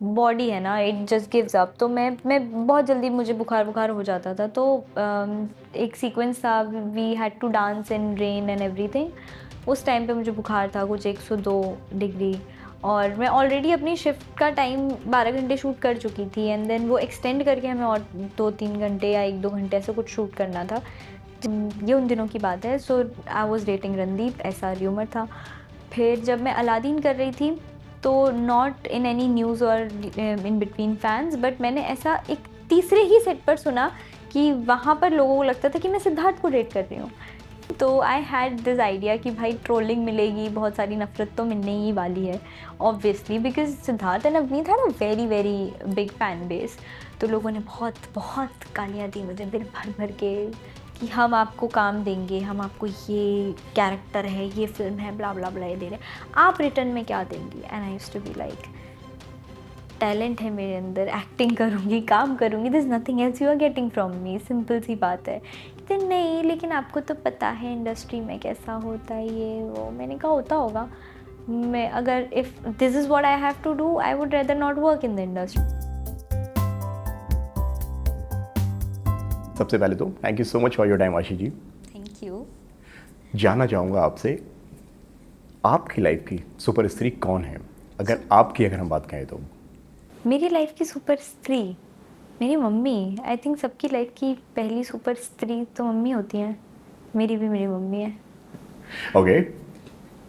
Body है ना, it just gives up. तो मैं बहुत जल्दी मुझे बुखार हो जाता था। तो एक सीक्वेंस था, we had to dance in rain and everything. उस टाइम पे मुझे बुखार था कुछ 102 डिग्री, और मैं ऑलरेडी अपनी शिफ्ट का टाइम 12 घंटे शूट कर चुकी थी, एंड देन वो एक्सटेंड करके हमें और 2-3 घंटे या 1-2 घंटे ऐसे कुछ शूट करना था। ये उन दिनों की बात है। So I was dating Randeep, ऐसा र्यूमर था। फिर जब मैं अलादीन कर रही थी, तो नॉट इन एनी न्यूज़ और इन बिटवीन फैंस, बट मैंने ऐसा एक तीसरे ही सेट पर सुना कि वहाँ पर लोगों को लगता था कि मैं सिद्धार्थ को डेट कर रही हूँ। तो आई हैड दिस आइडिया कि भाई ट्रोलिंग मिलेगी, बहुत सारी नफरत तो मिलने ही वाली है obviously, because Siddharth and Avneet had a very very big fan base. तो लोगों ने बहुत बहुत गालियाँ दी मुझे दिल भर भर के कि हम आपको काम देंगे, हम आपको ये कैरेक्टर है, ये फिल्म है, ब्ला ब्ला ब्ला ये दे रहे हैं, आप रिटर्न में क्या देंगी। And I used to be like, talent है मेरे अंदर, एक्टिंग करूँगी, काम करूँगी, this nothing else you are getting from me, simple सी बात है। कहते नहीं, लेकिन आपको तो पता है इंडस्ट्री में कैसा होता है ये वो। मैंने कहा होता होगा, मैं अगर if this is what I have to do, I would rather not work in the industry. सबसे पहले तो thank you so much for your time Aashi ji. Thank you. जानना चाहूँगा आपसे, आपकी लाइफ की सुपर स्त्री कौन है, अगर हम बात करें तो। मेरी लाइफ की सुपर स्त्री मेरी मम्मी। आई थिंक सबकी लाइफ की पहली सुपर स्त्री तो मम्मी होती हैं, मेरी भी मेरी मम्मी है। ओके,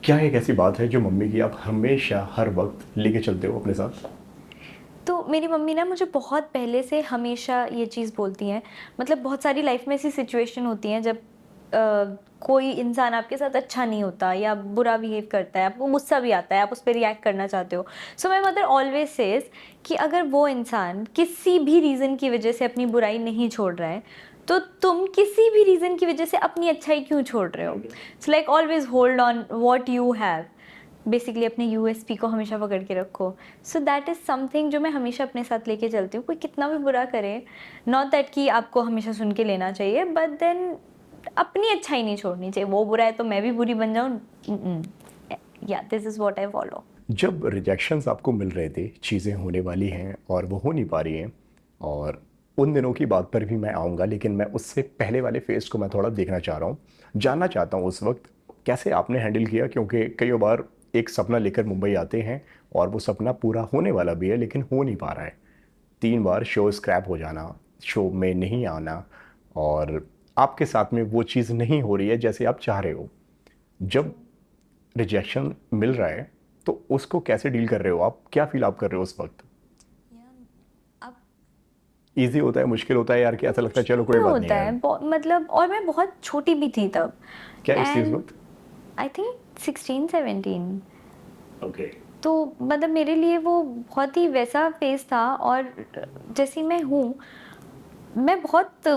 क्या एक ऐसी बात है जो मम्मी की आप हमेशा हर वक्त लेके चलते हो अपने साथ? तो मेरी मम्मी ना मुझे बहुत पहले से हमेशा ये चीज़ बोलती हैं, मतलब बहुत सारी लाइफ में ऐसी सिचुएशन होती हैं जब कोई इंसान आपके साथ अच्छा नहीं होता या बुरा बिहेव करता है, आपको गुस्सा भी आता है, आप उस पर रिएक्ट करना चाहते हो। सो माई मदर ऑलवेज सेज कि अगर वो इंसान किसी भी रीज़न की वजह से अपनी बुराई नहीं छोड़ रहा है, तो तुम किसी भी रीज़न की वजह से अपनी अच्छाई क्यों छोड़ रहे हो। So like always hold on what you have, basically अपने यूएसपी को हमेशा पकड़ के रखो। सो दैट इज़ समथिंग जो मैं हमेशा अपने साथ लेके चलती हूँ। कोई कितना भी बुरा करे, नॉट दैट कि आपको हमेशा सुन के लेना चाहिए, बट देन अपनी अच्छाई नहीं छोड़नी चाहिए। वो बुरा है तो मैं भी बुरी बन जाऊँ, या this is what I follow. जब रिजेक्शंस आपको मिल रहे थे, चीज़ें होने वाली हैं और वो हो नहीं पा रही हैं, और उन दिनों की बात पर भी मैं आऊँगा, लेकिन मैं उससे पहले वाले फेज़ को मैं थोड़ा देखना चाह रहा हूँ। जानना चाहता हूँ उस वक्त कैसे आपने हैंडल किया, क्योंकि कई बार एक सपना लेकर मुंबई आते हैं और वो सपना पूरा होने वाला भी है लेकिन हो नहीं पा रहा है। 3 बार शो स्क्रैप हो जाना, शो में नहीं आना, और आपके साथ में वो चीज़ नहीं हो रही है जैसे आप चाह रहे हो। जब रिजेक्शन मिल रहा है तो उसको कैसे डील कर रहे हो आप, क्या फील आप कर रहे हो उस वक्त? अब ईजी होता है, मुश्किल होता है यार, कि ऐसा लगता है चलो कोई बात नहीं होता है? है मतलब, और मैं बहुत छोटी भी थी तब। क्या इस चीज़ एंड वक्त? I think 16-17। ओके। तो मतलब मेरे लिए वो बहुत ही वैसा फेज़ था, और जैसी मैं हूँ, मैं बहुत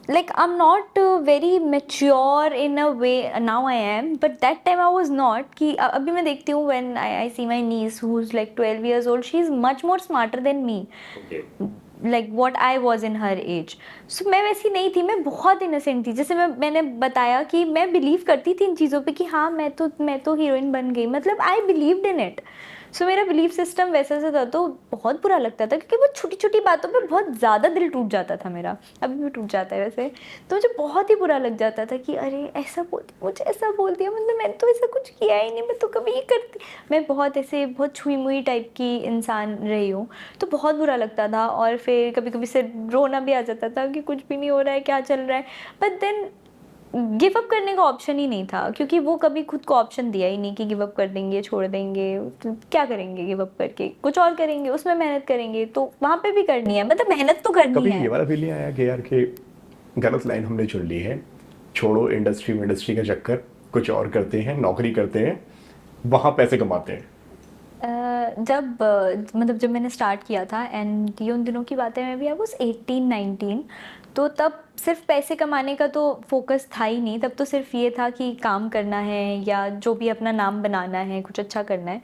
like I'm not very mature in a way, now I am, but that time I was not। कि अभी मैं देखती हूँ when I see my niece who's like 12 years old, she is much more smarter than me, like what I was in her age। So मैं वैसी नहीं थी, मैं बहुत इनोसेंट थी। जैसे मैंने बताया कि मैं बिलीव करती थी इन चीज़ों पे कि हाँ मैं तो हीरोइन बन गई, मतलब आई बिलीव्ड इन इट। सो मेरा बिलीफ सिस्टम वैसा सा था। तो बहुत बुरा लगता था क्योंकि वो छोटी छोटी बातों पे बहुत ज़्यादा दिल टूट जाता था मेरा, अभी भी टूट जाता है वैसे। तो मुझे बहुत ही बुरा लग जाता था कि अरे ऐसा बोलती, मुझे ऐसा बोल दिया, मतलब मैंने तो ऐसा कुछ किया ही नहीं, मैं तो कभी ये करती। मैं बहुत ऐसे बहुत छुई मुई टाइप की इंसान रही हूँ। तो बहुत बुरा लगता था, और फिर कभी कभी से रोना भी आ जाता था कि कुछ भी नहीं हो रहा है, क्या चल रहा है। बट देन गिव अप करने का ऑप्शन ही नहीं था, क्योंकि वो कभी खुद को ऑप्शन दिया ही नहीं कि गिव अप कर देंगे, छोड़ देंगे। तो क्या करेंगे गिव अप करके, कुछ और करेंगे, उसमें मेहनत करेंगे, तो वहाँ पे भी करनी है, मतलब मेहनत तो करनी कभी है। ये वाला फील नहीं आया कि यार कि गलत लाइन हमने चुन ली है, छोड़ो इंडस्ट्री में, इंडस्ट्री का चक्कर, कुछ और करते हैं, नौकरी करते हैं, वहाँ पैसे कमाते हैं? मतलब जब मैंने स्टार्ट किया था, एंड ये उन दिनों की बात है, मैं भी आई वाज 18-19। तो तब सिर्फ पैसे कमाने का तो फोकस था ही नहीं, तब तो सिर्फ ये था कि काम करना है या जो भी अपना नाम बनाना है, कुछ अच्छा करना है।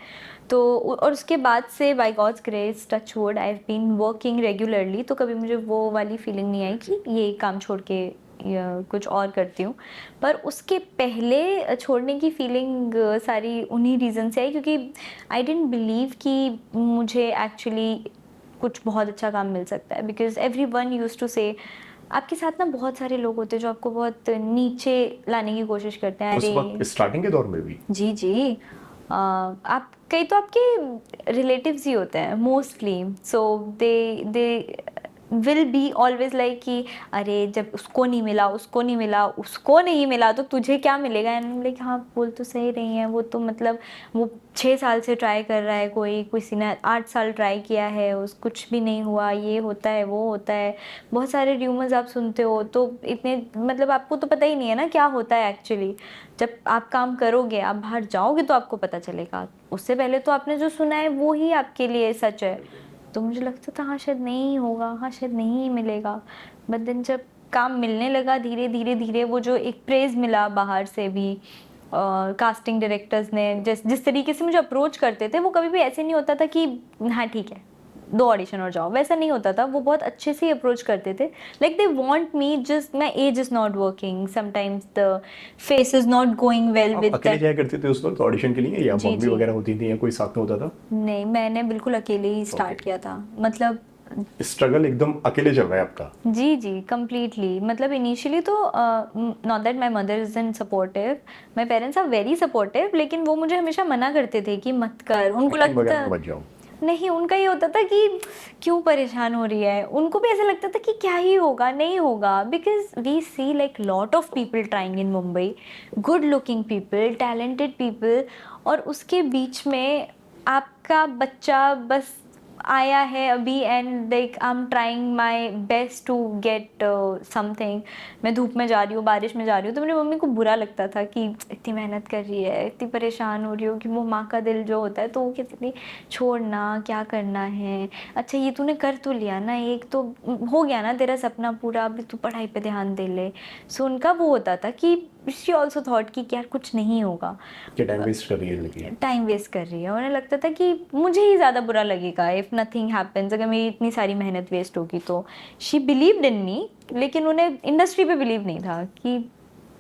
तो और उसके बाद से by God's grace, touch wood, I have been working regularly. तो कभी मुझे वो वाली फीलिंग नहीं आई कि ये काम छोड़ के कुछ और करती हूँ। पर उसके पहले छोड़ने की फीलिंग सारी उन्हीं रीज़न से आई, क्योंकि आई डिडंट बिलीव कि मुझे एक्चुअली कुछ बहुत अच्छा काम मिल सकता है। बिकॉज एवरीवन यूज्ड टू से, आपके साथ ना बहुत सारे लोग होते हैं जो आपको बहुत नीचे लाने की कोशिश करते हैं। उस वक्त अरे स्टार्टिंग के दौर में भी? जी जी, आप कई तो आपके रिलेटिव्स ही होते हैं mostly, so they will be always like कि अरे जब उसको नहीं मिला, उसको नहीं मिला, उसको नहीं मिला तो तुझे क्या मिलेगा। एंड लाइक हाँ, बोल तो सही रही हैं वो, तो मतलब वो 6 साल से ट्राई कर रहा है, कोई किसी ने 8 साल ट्राई किया है, उस कुछ भी नहीं हुआ, ये होता है वो होता है, बहुत सारे र्यूमर्स आप सुनते हो, तो इतने मतलब आपको तो पता ही नहीं है ना क्या होता है एक्चुअली। जब आप काम करोगे, आप बाहर जाओगे तो आपको पता चलेगा। उससे पहले तो आपने जो सुना है वो ही आपके लिए सच है। तो मुझे लगता था हाँ शायद नहीं होगा, हाँ शायद नहीं मिलेगा। बट देन जब काम मिलने लगा धीरे धीरे धीरे, वो जो एक प्रेज मिला बाहर से भी, कास्टिंग डायरेक्टर्स ने जिस जिस तरीके से मुझे अप्रोच करते थे, वो कभी भी ऐसे नहीं होता था कि हाँ ठीक है 2 ऑडिशन और जाओ, वैसा नहीं होता था। वो बहुत अच्छे से अप्रोच करते थे, like they want me, just my age is not working, sometimes the face is not going well आप विद अकेले दैट। जाया करते थे उस वक्त ऑडिशन के लिए, या जी मम्मी जी, वगैरह होती थी या कोई साथ में होता था? नहीं मैंने बिल्कुल अकेले ही स्टार्ट ओके। किया था, मतलब स्ट्रगल एकदम अकेले चल रहा है आपका? जी जी कम्प्लीटली। मतलब इनिशियली तो not that my mother is in supportive, my parents are very supportive, लेकिन वो मुझे हमेशा मना करते थे कि मत कर। उनको एक्टिंग लगता वगैरह में था, मत जाओ। नहीं उनका ये होता था कि क्यों परेशान हो रही है, उनको भी ऐसा लगता था कि क्या ही होगा, नहीं होगा। Because we see like lot of people trying in Mumbai, good looking people, talented people, और उसके बीच में आपका बच्चा बस आया है अभी, and like I am trying my best to get something. मैं धूप में जा रही हूँ, बारिश में जा रही हूँ, तो मेरी मम्मी को बुरा लगता था कि इतनी मेहनत कर रही है, इतनी परेशान हो रही हो, कि वो माँ का दिल जो होता है, तो वो कहती थी छोड़ना, क्या करना है, अच्छा ये तूने कर तो लिया ना, एक तो हो गया ना तेरा सपना पूरा, अभी तू पढ़ाई पे ध्यान दे ले। सो उनका वो होता था कि शी ऑल्सो थॉट कि यार कुछ नहीं होगा, कि टाइम वेस्ट कर रही है लड़की। टाइम वेस्ट कर रही है। उन्हें लगता था कि मुझे ही ज़्यादा बुरा लगेगा इफ़ नथिंग हैपेंस, अगर मेरी इतनी सारी मेहनत वेस्ट होगी तो। शी बिलीव्ड इन मी, लेकिन उन्हें इंडस्ट्री पे बिलीव नहीं था कि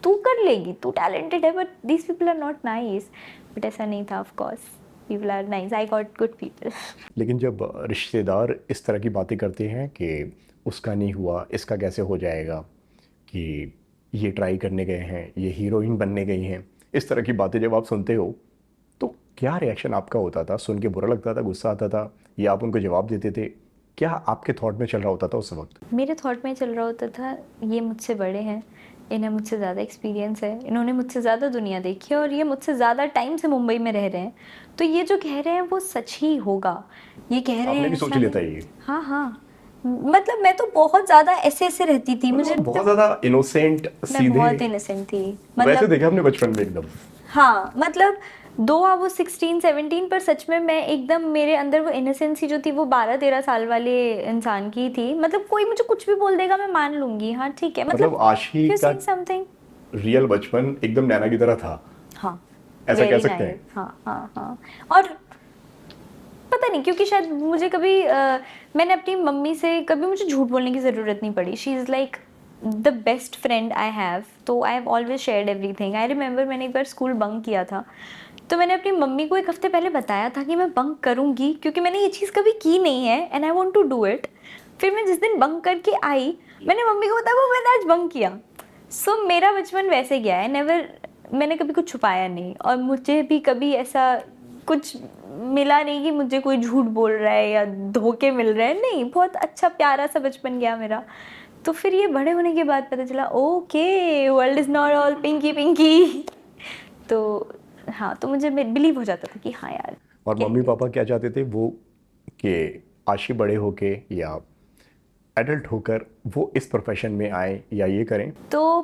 तू कर लेगी, तू टैलेंटेड है, but these people are not nice. But ऐसा नहीं था, of course people are nice, I got good people. लेकिन जब रिश्तेदार इस तरह की बातें करते हैं कि उसका नहीं हुआ, इसका कैसे हो जाएगा, कि ये ट्राई करने गए हैं, ये हीरोइन बनने गई हैं, इस तरह की बातें जब आप सुनते हो, तो क्या रिएक्शन आपका होता था? सुन के बुरा लगता था, गुस्सा आता था, या आप उनको जवाब देते थे? क्या आपके थॉट में चल रहा होता था उस वक्त? मेरे थॉट में चल रहा होता था ये मुझसे बड़े हैं, इन्हें मुझसे ज़्यादा एक्सपीरियंस है, इन्होंने मुझसे ज़्यादा दुनिया देखी है, और ये मुझसे ज़्यादा टाइम से मुंबई में रह रहे हैं, तो ये जो कह रहे हैं वो सच ही होगा। ये कह रहे आपने हैं भी सोच ऐसा लिया था नहीं। ये? हाँ हाँ, मतलब मैं तो बहुत ज़्यादा ऐसे ऐसे रहती थी, मुझे मतलब बहुत तो, ज़्यादा इनोसेंट, मैं सीधे। बहुत इनोसेंट थी, वैसे मतलब देखा आपने बचपन में एकदम। हाँ मतलब दो आ वो 16-17, पर सच में मैं एकदम, मेरे अंदर वो इनोसेंसी जो थी वो 12-13 साल वाले इंसान की थी। मतलब कोई मुझे कुछ भी बोल देगा मैं मान लूंगी, हाँ ठीक है, मतलब मतलब आशी यू का सेइंग समथिंग। रियल बचपन एकदम नैना की तरह था, हाँ, ऐसा कह वेरी सकते नाइस, हैं? हाँ हाँ हाँ। और पता नहीं, क्योंकि शायद मुझे कभी मैंने अपनी मम्मी से कभी मुझे झूठ बोलने की ज़रूरत नहीं पड़ी। She is like the best friend I have, तो I have always shared everything. I remember मैंने एक बार स्कूल बंक किया था, तो मैंने अपनी मम्मी को एक हफ्ते पहले बताया था कि मैं बंक करूँगी, क्योंकि मैंने ये चीज़ कभी की नहीं है and I want to do it. फिर मैं जिस दिन बंक करके आई, मैंने मम्मी को बताया वो मैंने आज बंक किया। सो मेरा बचपन वैसे गया है, नेवर, मैंने कभी कुछ छुपाया नहीं, और मुझे भी कभी ऐसा कुछ मिला नहीं कि मुझे कोई झूठ बोल रहा है या धोखे मिल रहे हैं, नहीं, बहुत अच्छा प्यारा सा बचपन गया मेरा। तो फिर ये बड़े होने के बाद पता चला okay world is not all pinky pinky. तो हाँ, तो मुझे बिलीव हो जाता था कि हाँ यार और कह मम्मी रही है। पापा क्या चाहते थे वो, कि आशी बड़े होके या एडल्ट होकर वो इस प्रोफेशन में आए या ये करें? तो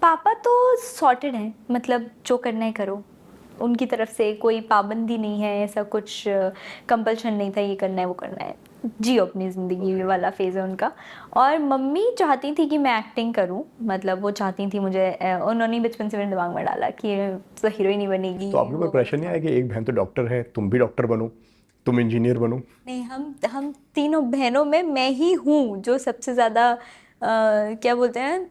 पापा तो सॉर्टेड हैं, मतलब जो करना है करो, उनकी तरफ से कोई पाबंदी नहीं है, ऐसा कुछ कंपल्शन नहीं था ये करना है वो करना है, जियो अपनी ज़िंदगी वाला फेज़ है उनका। और मम्मी चाहती थी कि मैं एक्टिंग करूं, मतलब वो चाहती थी मुझे, उन्होंने बचपन से मेरे दिमाग में डाला कि तो हीरोइन ही बनेगी, तो आपके ऊपर वो प्रेशर नहीं आया सब। कि एक बहन तो डॉक्टर है, तुम भी डॉक्टर बनो, तुम इंजीनियर बनो? नहीं, हम तीनों बहनों में मैं ही हूँ जो सबसे ज़्यादा क्या बोलते हैं,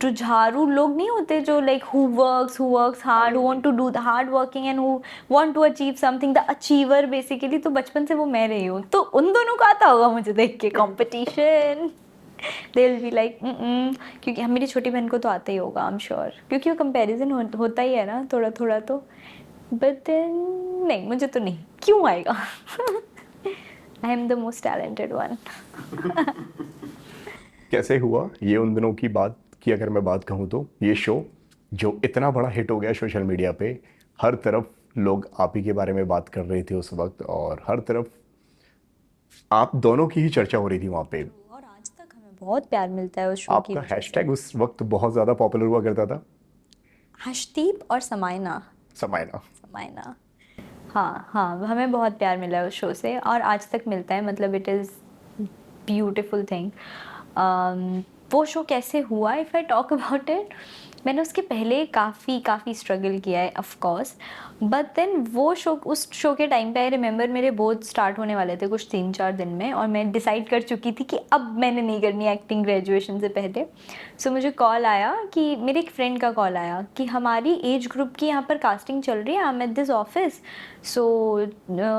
जुझारू लोग नहीं होते जो like who works hard, who want to do the hard working and who want to achieve something, the achiever basically. तो बचपन से वो मैं रही हूँ, तो उन दोनों को आता होगा मुझे देख के competition. They will be like क्योंकि हम, मेरी छोटी बहन को तो आता ही होगा आई एम श्योर, क्योंकि वो कंपैरिजन होता ही है ना थोड़ा थोड़ा तो। बट देन नहीं, मुझे तो नहीं, क्यों आएगा। I am the most talented one. कैसे हुआ ये उन दिनों की बात की अगर मैं बात कहूँ तो ये शो जो इतना बड़ा हिट हो गया सोशल मीडिया पे, हर तरफ लोग आप ही के बारे में बात कर रहे थे उस वक्त, और हर तरफ आप दोनों की ही चर्चा हो रही थी वहाँ पे। और आज तक हमें बहुत प्यार मिलता है उस शो की आपका वजह से। हैशटैग उस वक्त बहुत ज़्यादा पॉपुलर हुआ करता था, हर्षदीप और समायना। समायना। समायना, हाँ हाँ, हमें बहुत प्यार मिला है उस शो से और आज तक मिलता है, मतलब इट इज़ ब्यूटिफुल थिंग। वो शो कैसे हुआ, if I talk about it, मैंने उसके पहले काफ़ी स्ट्रगल किया है ऑफ कोर्स, बट देन वो शो, उस शो के टाइम पे आई रिमेंबर मेरे बोर्ड स्टार्ट होने वाले थे कुछ 3-4 दिन में, और मैं डिसाइड कर चुकी थी कि अब मैंने नहीं करनी एक्टिंग ग्रेजुएशन से पहले। सो मुझे कॉल आया कि, मेरे एक फ्रेंड का कॉल आया कि हमारी एज ग्रुप की यहाँ पर कास्टिंग चल रही है, I am at this office, so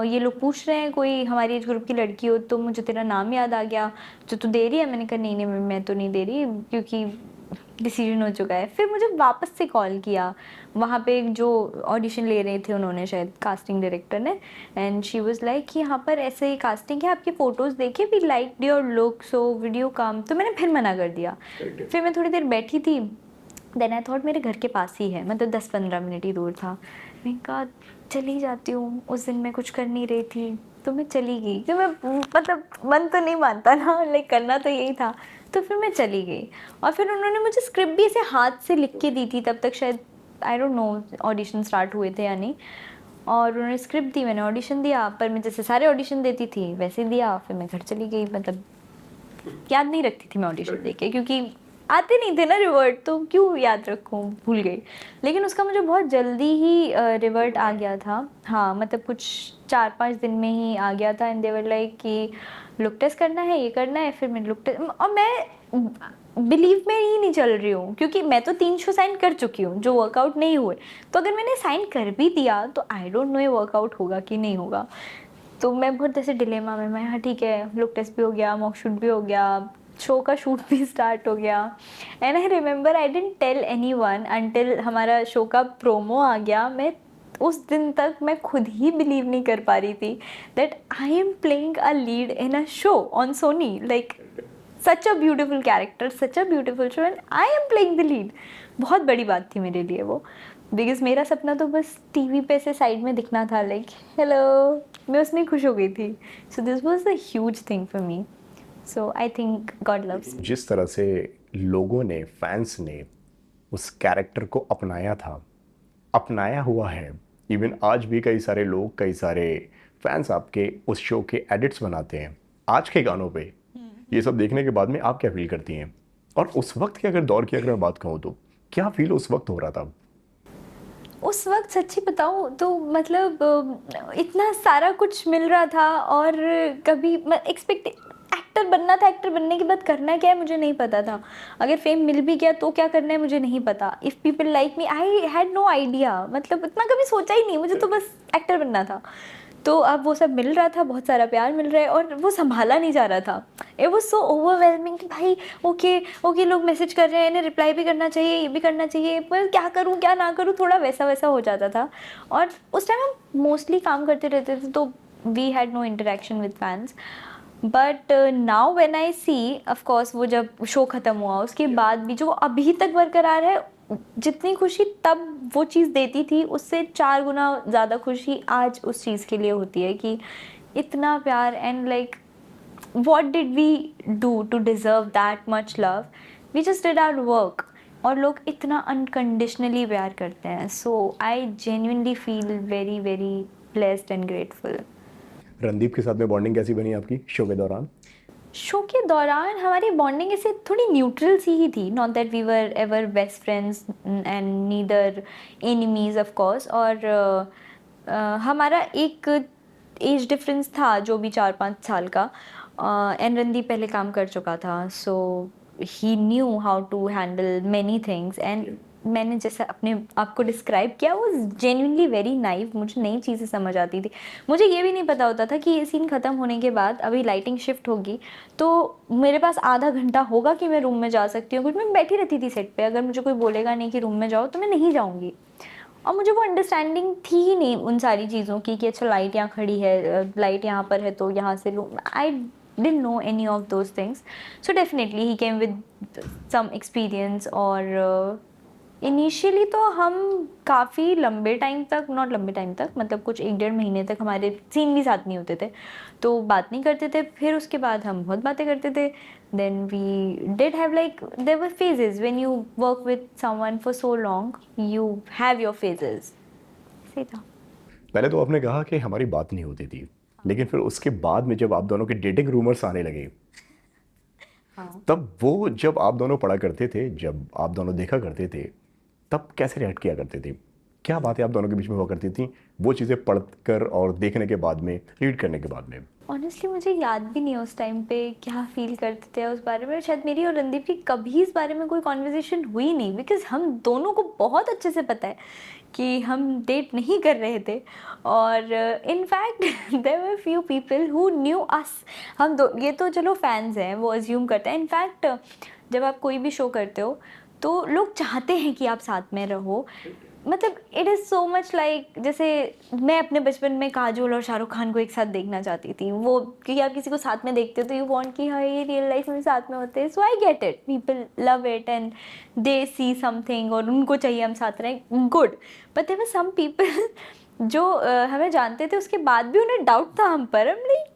ये लोग पूछ रहे हैं कोई हमारी एज ग्रुप की लड़की हो, तो मुझे तेरा नाम याद आ गया, तो तू दे रही है? मैंने कहा नहीं नहीं मैं तो नहीं दे रही, क्योंकि डिसीजन हो चुका है। फिर मुझे वापस से कॉल किया, वहाँ पे जो ऑडिशन ले रहे थे उन्होंने, शायद कास्टिंग डायरेक्टर ने, एंड शी वाज लाइक कि यहाँ पर ऐसे ही कास्टिंग है, आपके फ़ोटोज़ देखे, we like your look, so video come. तो मैंने फिर मना कर दिया। फिर मैं थोड़ी देर बैठी थी, देन आई थॉट मेरे घर के पास ही है, मतलब 10-15 मिनट ही दूर था। मैंने कहा चली जाती हूँ, उस दिन मैं कुछ कर नहीं रही थी तो मैं चली गई, कि मैं, मतलब मन तो नहीं मानता ना, लाइक करना तो यही था। तो फिर मैं चली गई, और फिर उन्होंने मुझे स्क्रिप्ट भी ऐसे हाथ से लिख के दी थी, तब तक शायद आई डोंट नो ऑडिशन स्टार्ट हुए थे या नहीं, और उन्होंने स्क्रिप्ट दी, मैंने ऑडिशन दिया, पर मैं जैसे सारे ऑडिशन देती थी वैसे ही दिया, फिर मैं घर चली गई। मतलब याद नहीं रखती थी मैं ऑडिशन दे के, क्योंकि आते नहीं थे ना रिवर्ट, तो क्यों याद रखूँ, भूल गई। लेकिन उसका मुझे बहुत जल्दी ही रिवर्ट आ गया था, हाँ मतलब कुछ 4-5 दिन में ही आ गया था, एंड दे वर लाइक कि लुक टेस्ट करना है, ये करना है। फिर मैंने लुक टेस्ट, और मैं बिलीव में ही नहीं चल रही हूँ, क्योंकि मैं तो 3 शो साइन कर चुकी हूँ जो वर्कआउट नहीं हुए, तो अगर मैंने साइन कर भी दिया तो आई डोंट नो ये वर्कआउट होगा कि नहीं होगा। तो मैं बहुत ऐसे डिलेमा में, मैं हाँ ठीक है, लुक टेस्ट भी हो गया, मॉक शूट भी हो गया, शो का शूट भी स्टार्ट हो गया, and I remember I didn't tell anyone until हमारा शो का प्रोमो आ गया। मैं उस दिन तक मैं खुद ही बिलीव नहीं कर पा रही थी that I am playing a lead in a show on Sony, like such a beautiful character, such a beautiful show, and I am playing the lead. बहुत बड़ी बात थी मेरे लिए वो, बिकॉज मेरा सपना तो बस टीवी पे से साइड में दिखना था, लाइक हेलो, मैं उसमें खुश हो गई थी। So this was a huge thing for me, so I think God loves me. जिस तरह से लोगों ने, फैंस ने उस कैरेक्टर को अपनाया था, अपनाया हुआ है, इवन आज भी कई सारे लोग, कई सारे फैंस आपके उस शो के एडिट्स बनाते हैं आज के गानों पे। ये सब देखने के बाद में आप क्या फील करती हैं, और उस वक्त के अगर दौर की अगर मैं बात कहूँ तो क्या फील उस वक्त हो रहा था? उस वक्त सच्ची बताऊँ तो मतलब इतना सारा कुछ मिल रहा था, और कभी एक्सपेक्ट, एक्टर बनना था, एक्टर बनने के बाद करना क्या है मुझे नहीं पता था, अगर फेम मिल भी गया तो क्या करना है मुझे नहीं पता। If people like me, I had no idea, मतलब इतना कभी सोचा ही नहीं, मुझे तो बस एक्टर बनना था। तो अब वो सब मिल रहा था, बहुत सारा प्यार मिल रहा है, और वो संभाला नहीं जा रहा था। इट वॉज सो ओवरवेलमिंग कि भाई ओके ओके, लोग मैसेज कर रहे हैं, इन्हें रिप्लाई भी करना चाहिए, ये भी करना चाहिए, पर क्या करूँ क्या ना करूँ, थोड़ा वैसा वैसा हो जाता था। और उस टाइम हम मोस्टली काम करते रहते थे, तो we had no interaction with fans. But now when I see, of course वो जब शो ख़त्म हुआ उसके बाद भी जो अभी तक बरकरार है, जितनी खुशी तब वो चीज़ देती थी उससे 4 गुना ज़्यादा खुशी आज उस चीज़ के लिए होती है, कि इतना प्यार, and like what did we do to deserve that much love? We just did our work, और लोग इतना अनकंडीशनली प्यार करते हैं, so I genuinely feel very very blessed and grateful. Randeep के साथ में बॉन्डिंग कैसी बनी आपकी शो के दौरान? शो के दौरान हमारी बॉन्डिंग ऐसे थोड़ी न्यूट्रल सी ही थी, not that we were ever best friends and neither enemies of course, और हमारा एक एज डिफरेंस था जो भी 4-5 साल का, एंड रणदीप पहले काम कर चुका था, so he knew how to handle many things and मैंने जैसे अपने आप को डिस्क्राइब किया वो जेन्युइनली वेरी नाइव, मुझे नई चीज़ें समझ आती थी। मुझे ये भी नहीं पता होता था कि ये सीन ख़त्म होने के बाद अभी लाइटिंग शिफ्ट होगी तो मेरे पास आधा घंटा होगा कि मैं रूम में जा सकती हूँ, क्योंकि मैं बैठी रहती थी सेट पे। अगर मुझे कोई बोलेगा नहीं कि रूम में जाओ तो मैं नहीं जाऊँगी। और मुझे वो अंडरस्टैंडिंग थी ही नहीं उन सारी चीज़ों की कि अच्छा लाइट यहाँ खड़ी है, लाइट यहाँ पर है तो यहाँ से room, I didn't know any of those things. So definitely he came with some experience और इनिशियली तो हम काफ़ी लंबे टाइम तक, नॉट लंबे टाइम तक, मतलब कुछ 1-1.5 महीने तक हमारे सीन भी साथ नहीं होते थे, तो बात नहीं करते थे। फिर उसके बाद हम बहुत बातें करते थे। Then we did have like there were phases when you work with someone for so long, you have your phases. सही था। पहले तो आपने कहा कि हमारी बात नहीं होती थी, लेकिन फिर उसके बाद में जब आप दोनों के डेटिंग रूमर्स आने लगे, हाँ। तब वो जब आप दोनों पढ़ा करते थे, जब आप दोनों देखा करते थे, तब कैसे रिएक्ट किया करते थे? क्या बातें आप दोनों के बीच में हुआ करती थी, वो चीज़ें पढ़कर और देखने के बाद में, रीड करने के बाद में? ऑनेस्टली मुझे याद भी नहीं है उस टाइम पे क्या फ़ील करते थे उस बारे में। शायद मेरी और रणदीप की कभी इस बारे में कोई कॉन्वर्जेसन हुई नहीं, बिकॉज़ हम दोनों को बहुत अच्छे से पता है कि हम डेट नहीं कर रहे थे। और in fact there were few people who knew us. हम दो, ये तो चलो फैंस हैं वो अज्यूम करते हैं। इनफैक्ट जब आप कोई भी शो करते हो तो लोग चाहते हैं कि आप साथ में रहो। मतलब it is so much like, जैसे मैं अपने बचपन में काजोल और शाहरुख खान को एक साथ देखना चाहती थी, वो क्योंकि आप किसी को साथ में देखते हो तो यू वांट कि हाँ ये रियल लाइफ में साथ में होते हैं। So I get it, people love it and they see something और उनको चाहिए हम साथ रहें, good. But there were some people जो हमें जानते थे उसके बाद भी उन्हें डाउट था हम पर। हम लाइक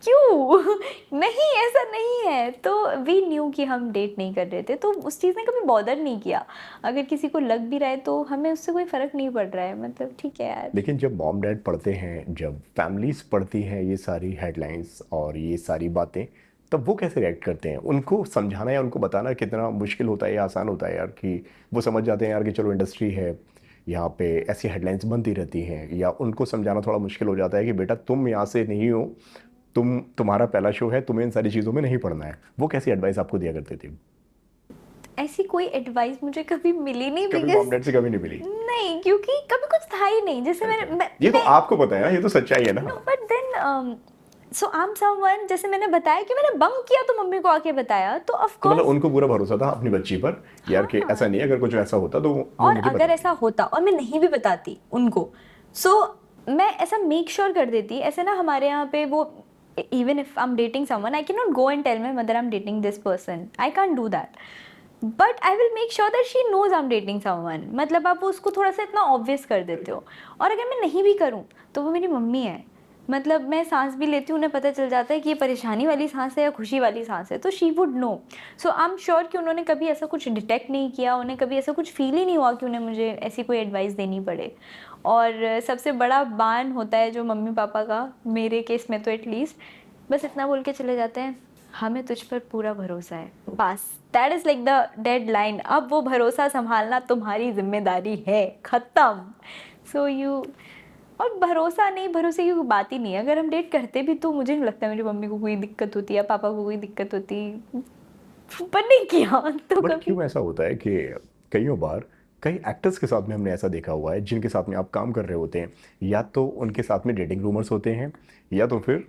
क्यों नहीं, ऐसा नहीं है। तो वी न्यू कि हम डेट नहीं कर रहे थे, तो उस चीज़ ने कभी बॉदर नहीं किया। अगर किसी को लग भी रहा है तो हमें उससे कोई फ़र्क नहीं पड़ रहा है, मतलब ठीक है यार। लेकिन जब मॉम डैड पढ़ते हैं, जब फैमिलीज पढ़ती हैं ये सारी हेडलाइंस और ये सारी बातें, तब वो कैसे रिएक्ट करते हैं? उनको समझाना या उनको बताना कितना मुश्किल होता है या आसान होता है यार, कि वो समझ जाते हैं यार कि चलो इंडस्ट्री है, यहाँ पे ऐसी हेडलाइंस बनती रहती हैं, या उनको समझाना थोड़ा मुश्किल हो जाता है कि बेटा तुम यहाँ से नहीं हो, तुम्हारा पहला शो है, तुम्हें इन सारी चीज़ों में नहीं पढ़ना है? वो कैसी एडवाइस आपको दिया करते थे? ऐसी कोई एडवाइस मुझे कभी मिली नहीं, कभी मॉम बिकॉज डैड से कभी नहीं मिली? नहीं, क्योंकि कभी कुछ था ही नहीं। जैसे ये तो आपको पता है ना, ये तो सच्चाई है ना। No but then so I am someone, जैसे मैंने बताया कि मैंने बंक किया तो मम्मी को आके बताया, तो ऑफ तो मतलब कोर्स। उनको पूरा भरोसा था अपनी बच्ची पर यार, कि ऐसा नहीं है, अगर कुछ ऐसा होता तो वो और मुझे अगर बताती। ऐसा होता और मैं नहीं भी बताती उनको, सो मैं ऐसा मेक श्योर कर देती। ऐसे ना हमारे यहाँ पे वो, even if I am dating someone I can not go and tell my mother I am dating this person, I can't do that. But I will make sure that she knows I am dating someone. मतलब आप उसको थोड़ा सा इतना obvious कर देते हो। और अगर मैं नहीं भी करूँ तो वो मेरी मम्मी है, मतलब मैं सांस भी लेती हूँ उन्हें पता चल जाता है कि ये परेशानी वाली सांस है या खुशी वाली सांस है, तो she would know. So I am sure कि उन्होंने कभी ऐसा कुछ डिटेक्ट नहीं किया, उन्हें कभी ऐसा कुछ फील ही नहीं हुआ कि उन्हें मुझे ऐसी कोई एडवाइस देनी पड़े। और सबसे बड़ा बान होता है जो मम्मी पापा का, मेरे केस में तो एटलीस्ट, बस इतना बोल के चले जाते हैं, हमें तुझ पर पूरा भरोसा है, बस। That is like the dead line. अब वो भरोसा संभालना तुम्हारी जिम्मेदारी है, ख़त्म। सो यू, और भरोसा नहीं, भरोसे की कोई बात ही नहीं है। अगर हम डेट करते भी तो मुझे नहीं लगता मेरी मम्मी को कोई दिक्कत होती या पापा को कोई दिक्कत होती, पर नहीं किया तो बट कभी। क्यों ऐसा होता है कि कईयों बार कई एक्टर्स के साथ में हमने ऐसा देखा हुआ है, जिनके साथ में आप काम कर रहे होते हैं, या तो उनके साथ में डेटिंग रूमर्स होते हैं, या तो फिर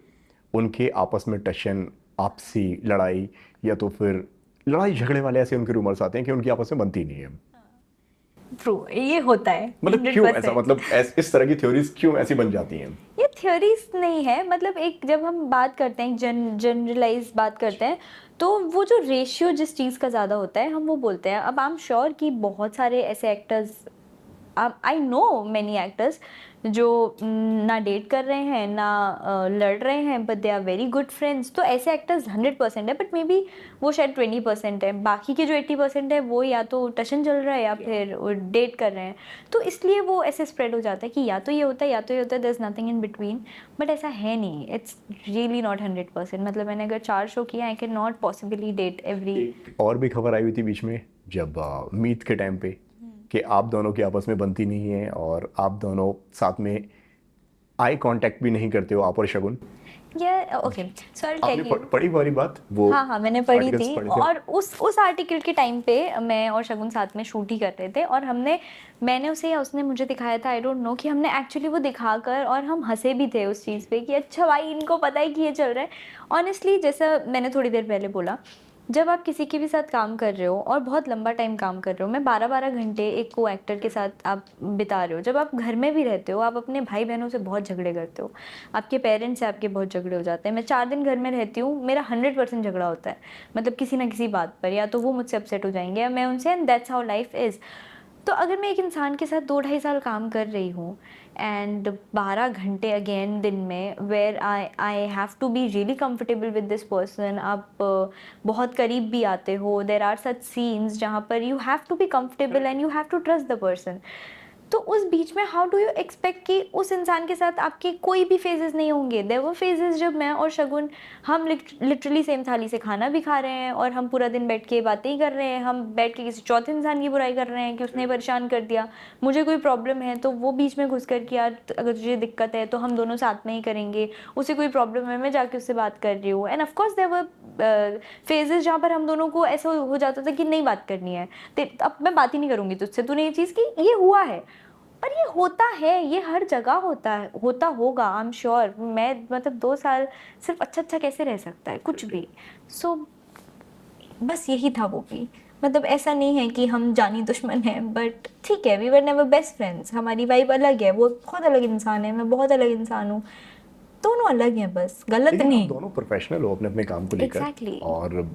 उनके आपस में टशन, आपसी लड़ाई, या तो फिर लड़ाई झगड़े वाले ऐसे उनके रूमर्स आते हैं कि उनकी आपस में बनती नहीं है। ट्रू, ये होता है मतलब क्यों ऐसा, 100%। मतलब इस तरह की थ्योरीज क्यों ऐसी बन जाती हैं? ये थ्योरीज नहीं है, मतलब एक जब हम बात करते हैं, जनरलाइज बात करते हैं, तो वो जो रेशियो जिस चीज़ का ज़्यादा होता है हम वो बोलते हैं। अब आई एम श्योर कि बहुत सारे ऐसे actors, I know many actors जो ना डेट कर रहे हैं ना लड़ रहे हैं, but they are very good friends. तो ऐसे एक्टर्स 100% है, बट मे बी वो शायद 20% है। बाकी के जो 80% है वो या तो टशन चल रहा है या फिर वो डेट कर रहे हैं। तो इसलिए वो ऐसे स्प्रेड हो जाता है कि या तो ये होता है या तो ये होता है, there is nothing in between. But ऐसा है नहीं, इट्स रियली नॉट 100%। मतलब मैंने अगर 4 शो किया, I can not possibly date every. और भी खबर आई हुई थी बीच में, जब मीत के टाइम पे, कि आप दोनों की आपस में बनती नहीं है और आप दोनों साथ में आई कांटेक्ट भी नहीं करते हो आप और शगुन? या ओके, सो आई आपने टेल यू। पढ़ी वाली बात वो हाँ हाँ, मैंने पढ़ी आर्टिकल्स थी, पढ़े थे? और उस आर्टिकल के टाइम पे मैं और शगुन साथ में शूट ही कर रहे थे, और मैंने उसे या उसने मुझे दिखाया था, आई डोंट नो, कि हमने एक्चुअली वो दिखाकर, और हम हंसे भी थे उस चीज़ पे कि अच्छा भाई इनको पता है कि ये चल रहा है। ऑनेस्टली, जैसा मैंने थोड़ी देर पहले बोला, जब आप किसी के भी साथ काम कर रहे हो और बहुत लंबा टाइम काम कर रहे हो, मैं 12-12 घंटे एक को एक्टर के साथ आप बिता रहे हो, जब आप घर में भी रहते हो, आप अपने भाई बहनों से बहुत झगड़े करते हो, आपके पेरेंट्स से आपके बहुत झगड़े हो जाते हैं। मैं 4 दिन घर में रहती हूँ, मेरा 100% झगड़ा होता है, मतलब किसी ना किसी बात पर, या तो वो मुझसे अपसेट हो जाएंगे या मैं उनसे, and that's how life is. तो अगर मैं एक इंसान के साथ 2-2.5 साल काम कर रही हूँ, एंड 12 घंटे अगेन दिन में, where I have to be really comfortable with this person, आप बहुत करीब भी आते हो, देर आर सच सीन्स जहाँ पर you have to be comfortable and you have to trust the person. तो उस बीच में हाउ डू यू एक्सपेक्ट कि उस इंसान के साथ आपके कोई भी फेजेस नहीं होंगे? देयर वर फेजेस जब मैं और शगुन, हम लिटरली सेम थाली से खाना भी खा रहे हैं, और हम पूरा दिन बैठ के बातें ही कर रहे हैं, हम बैठ के किसी चौथे इंसान की बुराई कर रहे हैं कि उसने परेशान कर दिया, मुझे कोई प्रॉब्लम है तो वो बीच में घुस कर कि यार अगर तुझे दिक्कत है तो हम दोनों साथ में ही करेंगे, उसे कोई प्रॉब्लम है मैं जाके उससे बात कर रही हूँ। And of course there were phases जहाँ पर हम दोनों को ऐसा हो जाता था कि नहीं बात करनी है, अब मैं बात ही नहीं करूँगी तुझसे, तूने ये चीज़ की, ये हुआ है। और ये होता है, ये हर जगह होता है, होता होगा, आई एम श्योर। मैं मतलब 2 साल सिर्फ अच्छा अच्छा कैसे रह सकता है कुछ भी। सो बस यही था वो भी, मतलब ऐसा नहीं है कि हम जानी दुश्मन हैं, बट ठीक है, we were never best friends, हमारी वाइब अलग है, वो बहुत अलग इंसान है, मैं बहुत अलग इंसान हूँ, दोनों अलग हैं, बस गलत लेकिन आप नहीं। दोनों प्रोफेशनल हो अपने अपने काम को लेकर, एग्जैक्टली, और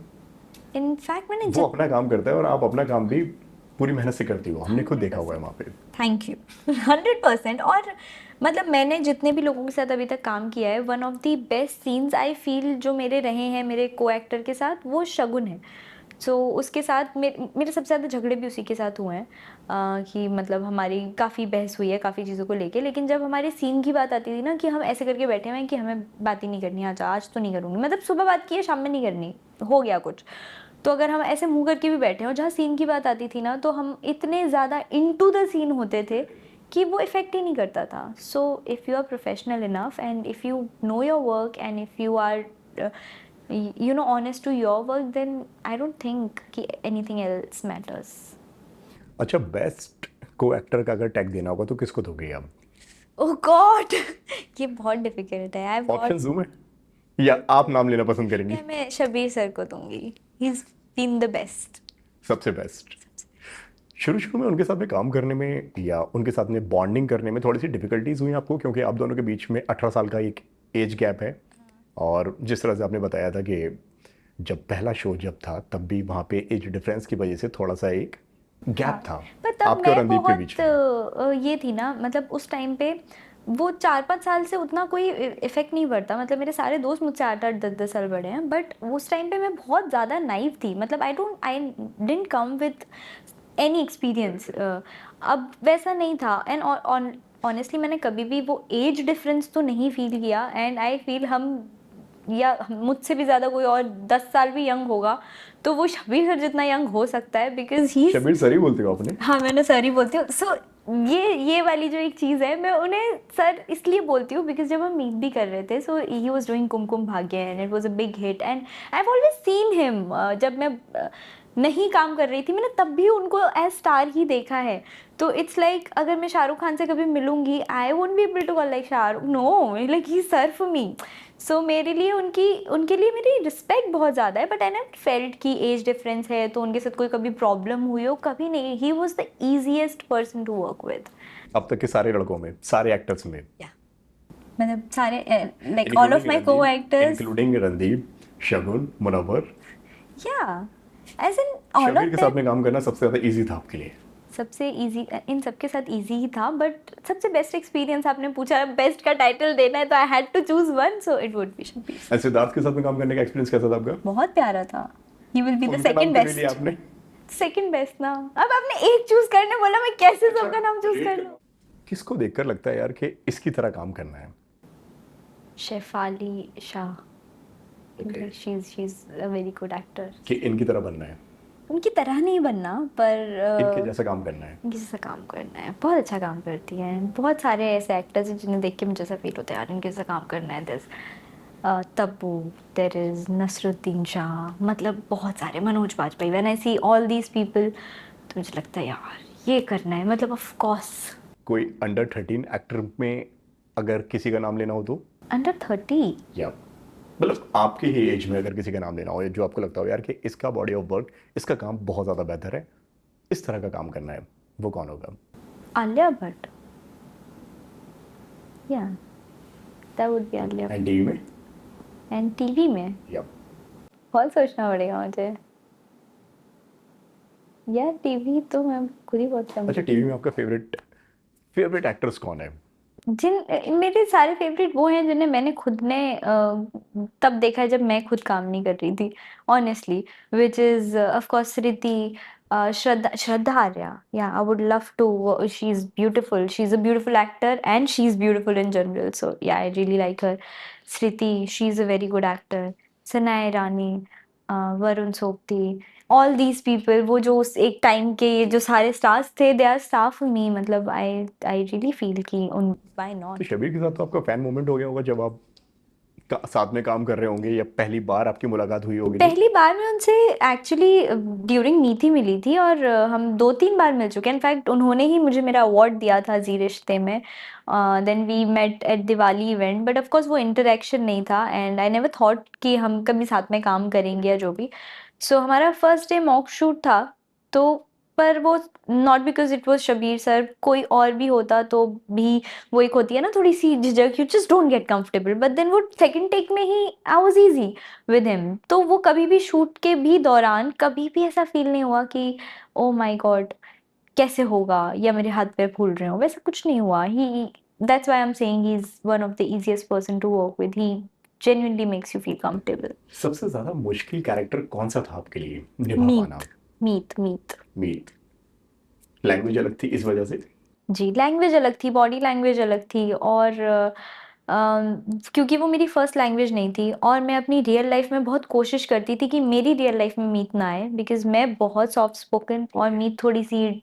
इनफैक्ट मैंने वो अपना काम करता है और आप अपना काम भी पूरी मेहनत से करती हो, हमने खुद देखा हुआ है वहाँ पे। Thank you 100%। और मतलब मैंने जितने भी लोगों के साथ अभी तक काम किया है, one of the best scenes I feel जो मेरे रहे हैं मेरे को एक्टर के साथ, वो शगुन है। सो उसके साथ मेरे सबसे ज़्यादा झगड़े भी उसी के साथ हुए हैं, कि मतलब हमारी काफ़ी बहस हुई है काफ़ी चीज़ों को लेके, लेकिन जब हमारे सीन की बात आती थी ना, कि हम ऐसे करके बैठे हुए हैं कि हमें बात ही नहीं करनी, आज तो नहीं करूँगी, मतलब सुबह बात की है शाम में नहीं करनी, हो गया कुछ, तो अगर हम ऐसे मुंह करके भी बैठे और जहाँ सीन की बात आती थी ना, तो हम इतने ज़्यादा इनटू द सीन होते थे कि वो इफेक्ट ही नहीं करता था। So if you are professional enough and if you know your work and if you are you know honest to your work, then I don't think कि एनीथिंग एल्स मैटर्स। अच्छा, best co actor का अगर tag देना होगा तो किसको दोगे आप? ओह गॉड ये बहुत डिफिकल्ट है। आई ऑप्शन गॉट, दूं मैं, या आप नाम लेना पसंद करेंगी? मैं शबीर सर को दूंगी, he is been the best. सबसे बेस्ट। शुरू शुरू में उनके साथ में काम करने में या उनके साथ में बॉन्डिंग करने में थोड़ी सी डिफिकल्टीज हुई आपको, क्योंकि आप दोनों के बीच में 18 साल का एक एज गैप है, और जिस तरह से आपने बताया था कि जब पहला शो जब था तब भी वहाँ पे एज डिफरेंस की वजह से थोड़ा सा एक हाँ, गैप था पर तब आपके और मैं रणदीप के बीच में। बहुत ये थी ना, मतलब उस टाइम पे वो 4-5 साल से उतना कोई इफेक्ट नहीं पड़ता, मतलब मेरे सारे दोस्त मुझसे 8-8 10-10 साल बड़े हैं, बट उस टाइम पे मैं बहुत ज़्यादा नाइव थी, मतलब I didn't come with any experience. अब वैसा नहीं था, एंड ऑनेस्टली मैंने कभी भी वो एज डिफरेंस तो नहीं फील किया, एंड आई फील हम या मुझसे भी ज़्यादा कोई और 10 साल भी यंग होगा तो वो शबीर सर जितना यंग हो सकता है, बिकॉज ही, शबीर सर ही बोलते हो आपने? हाँ मैंने सर ही बोलती हूँ। सो ये वाली जो एक चीज़ है, मैं उन्हें सर इसलिए बोलती हूँ बिकॉज जब हम मीट भी कर रहे थे, सो he was doing Kumkum Bhagya and it was a big hit, and I have always seen him. जब मैं नहीं काम कर रही थी, मैंने तब भी उनको एज स्टार ही देखा है। तो इट्स लाइक अगर मैं शाहरुख खान से कभी मिलूंगी, I won't be able to call like Shahrukh, no, like he sir for me. So मेरे लिए उनके लिए मेरी रिस्पेक्ट बहुत ज़्यादा है, बट आई नेवर फेल्ट कि एज डिफरेंस है तो उनके साथ कोई कभी प्रॉब्लम हुई हो, कभी नहीं। He was the easiest person to work with. अब तक के सारे लड़कों में, सारे एक्टर्स में, मतलब सारे, like all of my co actors, including Randeep, Shagun, Munawar, या as in all Shabir of के साथ देम। में काम करना सबसे ज़्यादा इजी था आपके लिए? सबसे इजी, इन सबके साथ इजी ही था, बट सबसे बेस्ट एक्सपीरियंस आपने पूछा, बेस्ट का टाइटल देना है तो I had to choose one, so it would be Shabir. Siddharth के साथ में काम करने का एक्सपीरियंस कैसा था आपका? बहुत प्यारा था। ही विल बी द उनके नाम सेकंड क्यों नहीं लिया बेस्ट। आपने? सेकंड बेस्ट ना, अब आपने एक चूज करने बोला, मैं कैसे सबका नाम चूज कर लूं? किसको देखकर लगता है यार कि इसकी तरह काम करना है? Shefali Shah, she is a very good actor. कि इनकी तरह बनना है? उनकी तरह नहीं बनना, पर इनके जैसा काम करना है। इनके जैसा काम करना है। बहुत अच्छा काम करती हैं। बहुत सारे ऐसे एक्टर्स हैं जिन्हें देख के मुझे ऐसा फील होता है यार इनके जैसा काम करना है। This Tabu, there is Naseeruddin Shah, मतलब बहुत सारे, Manoj Bajpayee, when I see all these people तो मुझे लगता है यार ये करना है, मतलब ऑफ कोर्स। कोई अंडर 13 एक्टर में अगर किसी का नाम लेना हो तो? अंडर 30? या मतलब आपकी ही एज में अगर किसी का नाम लेना हो, या जो आपको लगता हो यार कि इसका बॉडी ऑफ वर्क, इसका काम बहुत ज़्यादा बेहतर है, इस तरह का काम करना है, वो कौन होगा? आलिया भट्ट, या that would be Alia and Bhatt. TV में? एंड टीवी में या बहुत सोचना पड़ेगा मुझे यार। टीवी तो मैं खुद ही बहुत कम अच्छा, देखती टीवी हूँ। में आपका फेवरेट फेवरेट एक्टर्स कौन है? जिन मेरे सारे फेवरेट वो हैं जिन्हें मैंने खुद ने तब देखा है जब मैं खुद काम नहीं कर रही थी, honestly, which is of course Shruti, Shraddha Arya. Yeah I would love to, she is beautiful, she is a beautiful actor and she is beautiful in general, so yeah I really like her. Shruti, she is a very good actor. Sanaya Irani, Varun Sobti, all these people, वो जो उस एक time के ये जो सारे stars थे, they are star for me, मतलब आई आई रियली फील कि उन, व्हाई तो नॉट। शबीर के साथ तो आपका फैन मोमेंट हो गया होगा जब आप साथ में काम कर रहे होंगे, या पहली बार आपकी मुलाकात हुई होगी तो? पहली बार मैं उनसे एक्चुअली ड्यूरिंग मीठी मिली थी, और हम 2-3 बार मिल चुके हैं। इनफैक्ट उन्होंने ही मुझे मेरा अवार्ड दिया था जी रिश्ते में। Then we met at Diwali event, but of course वो इंटरेक्शन नहीं था, एंड आई नेवर थॉट कि हम कभी साथ में काम करेंगे या जो भी। सो हमारा फर्स्ट डे मॉक शूट था, तो पर वो not because it was Shabir sir, कोई और भी होता तो भी वो एक होती है ना थोड़ी सी झिझक, you just don't get comfortable, but then वो सेकंड टेक में ही I was easy with him. तो वो कभी भी शूट के भी दौरान कभी भी ऐसा फील नहीं हुआ कि ओ माय गॉड कैसे होगा, या मेरे हाथ पैर फूल रहे हो, वैसा कुछ नहीं हुआ। He, that's why I am saying he is one of the easiest person to work with. He genuinely makes you feel comfortable. सबसे ज्यादा मुश्किल कैरेक्टर कौन सा था आपके लिए निभा पाना? मीत, मीत। मीत। लैंग्वेज अलग थी इस वजह से? जी, लैंग्वेज अलग थी, बॉडी लैंग्वेज अलग थी, और क्योंकि वो मेरी फर्स्ट लैंग्वेज नहीं थी, और मैं अपनी रियल लाइफ में बहुत कोशिश करती थी कि मेरी रियल लाइफ में मीत ना आए, बिकॉज़ मैं बहुत सॉफ्ट स्पोकन और मीत थोड़ी-सी,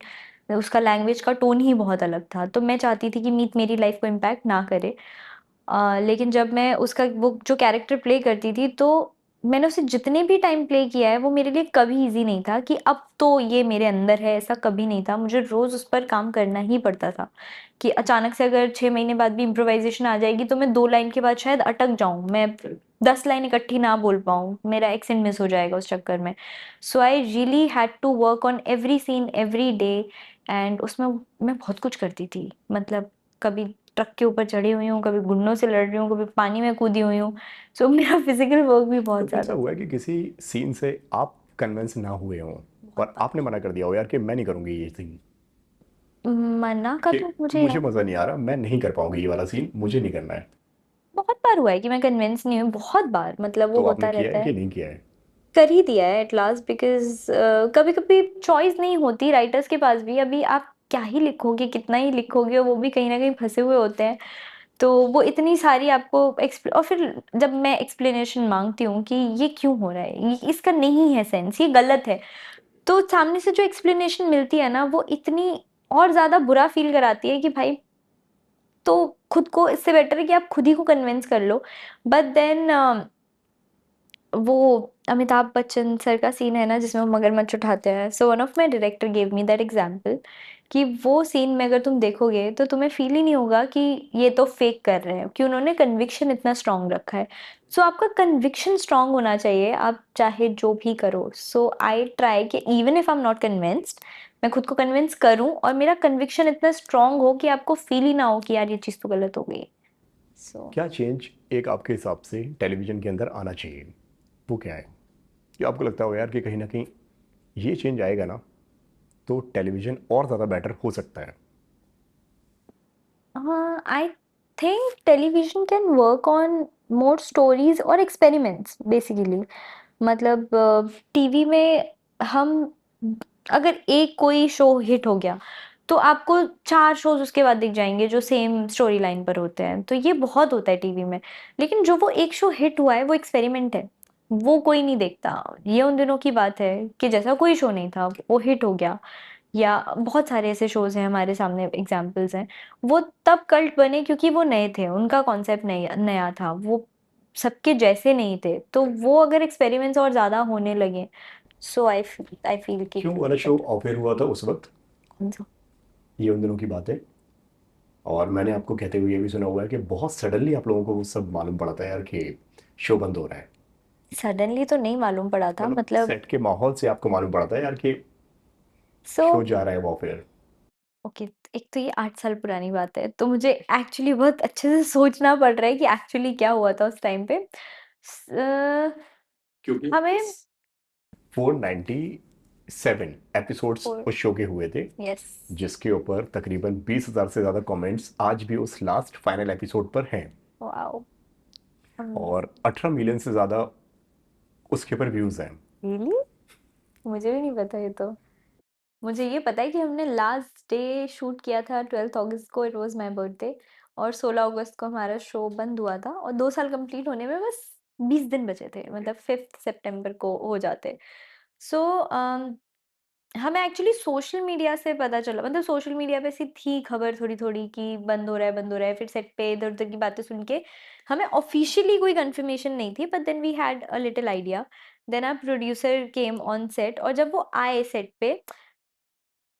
उसका लैंग्वेज का टोन ही बहुत अलग था। तो मैं चाहती थी कि मीत मेरी लाइफ को इम्पैक्ट ना करे। लेकिन जब मैं उसका वो जो कैरेक्टर प्ले करती थी, तो मैंने उसे जितने भी टाइम प्ले किया है, वो मेरे लिए कभी ईज़ी नहीं था कि अब तो ये मेरे अंदर है, ऐसा कभी नहीं था। मुझे रोज़ उस पर काम करना ही पड़ता था, कि अचानक से अगर 6 महीने बाद भी इम्प्रोवाइज़ेशन आ जाएगी, तो मैं 2 लाइन के बाद शायद अटक जाऊँ, मैं 10 लाइन इकट्ठी ना बोल पाऊँ, मेरा एक्सेंट मिस हो जाएगा उस चक्कर में। So I really had to work on every scene, every day, and उसमें मैं बहुत कुछ करती थी। मतलब कभी ट्रक के ऊपर चढ़ी हुई हूँ, कभी गुंडों से लड़ रही हूँ, कभी पानी में कूदी हुई हूँ। सो मेरा फिज़िकल वर्क भी तो बहुत ऐसा ज़्यादा हुआ है कि किसी सीन से आप कन्विंस ना हुए हों बहुत और बार। आपने मना कर दिया हो यार कि मैं नहीं करूंगी ये सीन, मना का कि तो मुझे मुझे याद मज़ा नहीं आ रहा, मैं नहीं कर पाऊंगी, ये वाला सीन मुझे नहीं करना है? बहुत बार हुआ है कि मैं कन्विंस नहीं हुई, बहुत बार, मतलब वो तो आपने होता किया रहता है है। कि नहीं किया है? कर ही दिया है एट लास्ट, बिकॉज़ कभी-कभी चॉइस नहीं होती राइटर्स के पास भी। अभी आप क्या ही लिखोगे, कितना ही लिखोगे, और वो भी कहीं न कहीं फँसे हुए होते हैं। तो वो इतनी सारी आपको और फिर जब मैं एक्सप्लेनेशन माँगती हूँ कि ये क्यों हो रहा है, ये इसका नहीं है सेंस, ये गलत है। तो सामने से जो एक्सप्लेनेशन मिलती है ना, वो इतनी और ज़्यादा बुरा फ़ील कराती है कि भाई, तो खुद को, इससे बेटर है कि आप खुद ही को कन्विंस कर लो। बट देन वो अमिताभ बच्चन सर का सीन है ना जिसमें वो मगरमच्छ उठाते हैं, so one of my director gave me that example, कि वो सीन में अगर तुम देखोगे तो तुम्हें फील ही नहीं होगा कि ये तो फेक कर रहे हैं, कि उन्होंने कन्विक्शन इतना स्ट्रांग रखा है। सो आपका कन्विक्शन स्ट्रांग होना चाहिए, आप चाहे जो भी करो। सो आई ट्राई कि even if I am not convinced, मैं खुद को कन्विंस करूं, और मेरा कन्विक्शन इतना स्ट्रांग हो कि आपको फील ही ना हो कि यार ये चीज़ तो गलत हो गई। सो क्या चेंज एक आपके हिसाब से टेलीविज़न के अंदर आना चाहिए, वो क्या है? कि आपको लगता हो यार कि कहीं ना कहीं ये चेंज आएगा ना, तो टेलीविज़न और ज़्यादा बेटर हो सकता है? I think television can work on more stories और experiments basically। मतलब टीवी में हम, अगर एक कोई शो हिट हो गया, तो आपको 4 शोज़ उसके बाद दिख जाएँगे जो सेम स्टोरी लाइन पर होते हैं, तो ये बहुत होता है टीवी में। लेकिन जो वो एक शो हिट हुआ है वो एक्सपेरिमेंट है। वो कोई नहीं देखता। ये उन दिनों की बात है कि जैसा कोई शो नहीं था, वो हिट हो गया। या बहुत सारे ऐसे शोज़ हैं हमारे सामने एग्ज़ाम्पल्स हैं। वो तब कल्ट बने क्योंकि वो नए थे, उनका कॉन्सेप्ट नया नया था, वो सबके जैसे नहीं थे। तो वो अगर एक्सपेरिमेंट्स और ज़्यादा होने लगे, सो आई फ़ील कि क्यों इट विल वाला बी शो बेटर। ऑफर हुआ था उस वक्त? कौन-सा? ये उन दिनों की बात है। और मैंने आपको कहते हुए ये भी सुना हुआ है कि बहुत सडनली आप लोगों को वो सब मालूम पड़ा था यार कि शो बंद हो रहा है। सडनली तो नहीं मालूम पड़ा था, मतलब मतलब सेट के माहौल से आपको मालूम पड़ा था यार कि सो शो जा रहा है वो फिर। ओके, एक तो ये 8 साल पुरानी बात है, तो मुझे एक्चुअली बहुत अच्छे से सोचना पड़ रहा है कि एक्चुअली क्या हुआ था उस टाइम पे। क्योंकि हमें 497 एपिसोड्स और उस शो के हुए थे, यस, जिसके ऊपर तकरीबन 20,000 से ज़्यादा कमेंट्स आज भी उस लास्ट फाइनल एपिसोड पर हैं। वाओ! और 18 मिलियन से ज़्यादा उसके ऊपर व्यूज़ हैं। रियली? मुझे भी नहीं पता ये तो। मुझे ये पता है कि हमने लास्ट डे शूट किया था 12th अगस्त को, इट वाज़ माय बर्थडे, और 16 अगस्त को हमारा शो बंद हुआ था और 2 साल कंप्लीट होने में बस 20 दिन बचे थे, मतलब 5th सितंबर को हो जाते। सो हमें एक्चुअली सोशल मीडिया से पता चला, मतलब सोशल मीडिया पे ऐसी थी खबर थोड़ी-थोड़ी कि बंद हो रहा है, बंद हो रहा है। फिर सेट पे इधर-उधर की बातें सुन के हमें ऑफ़िशियली कोई कन्फर्मेशन नहीं थी, but then we had a little idea. Then our producer came on set, और जब वो आए सेट पे,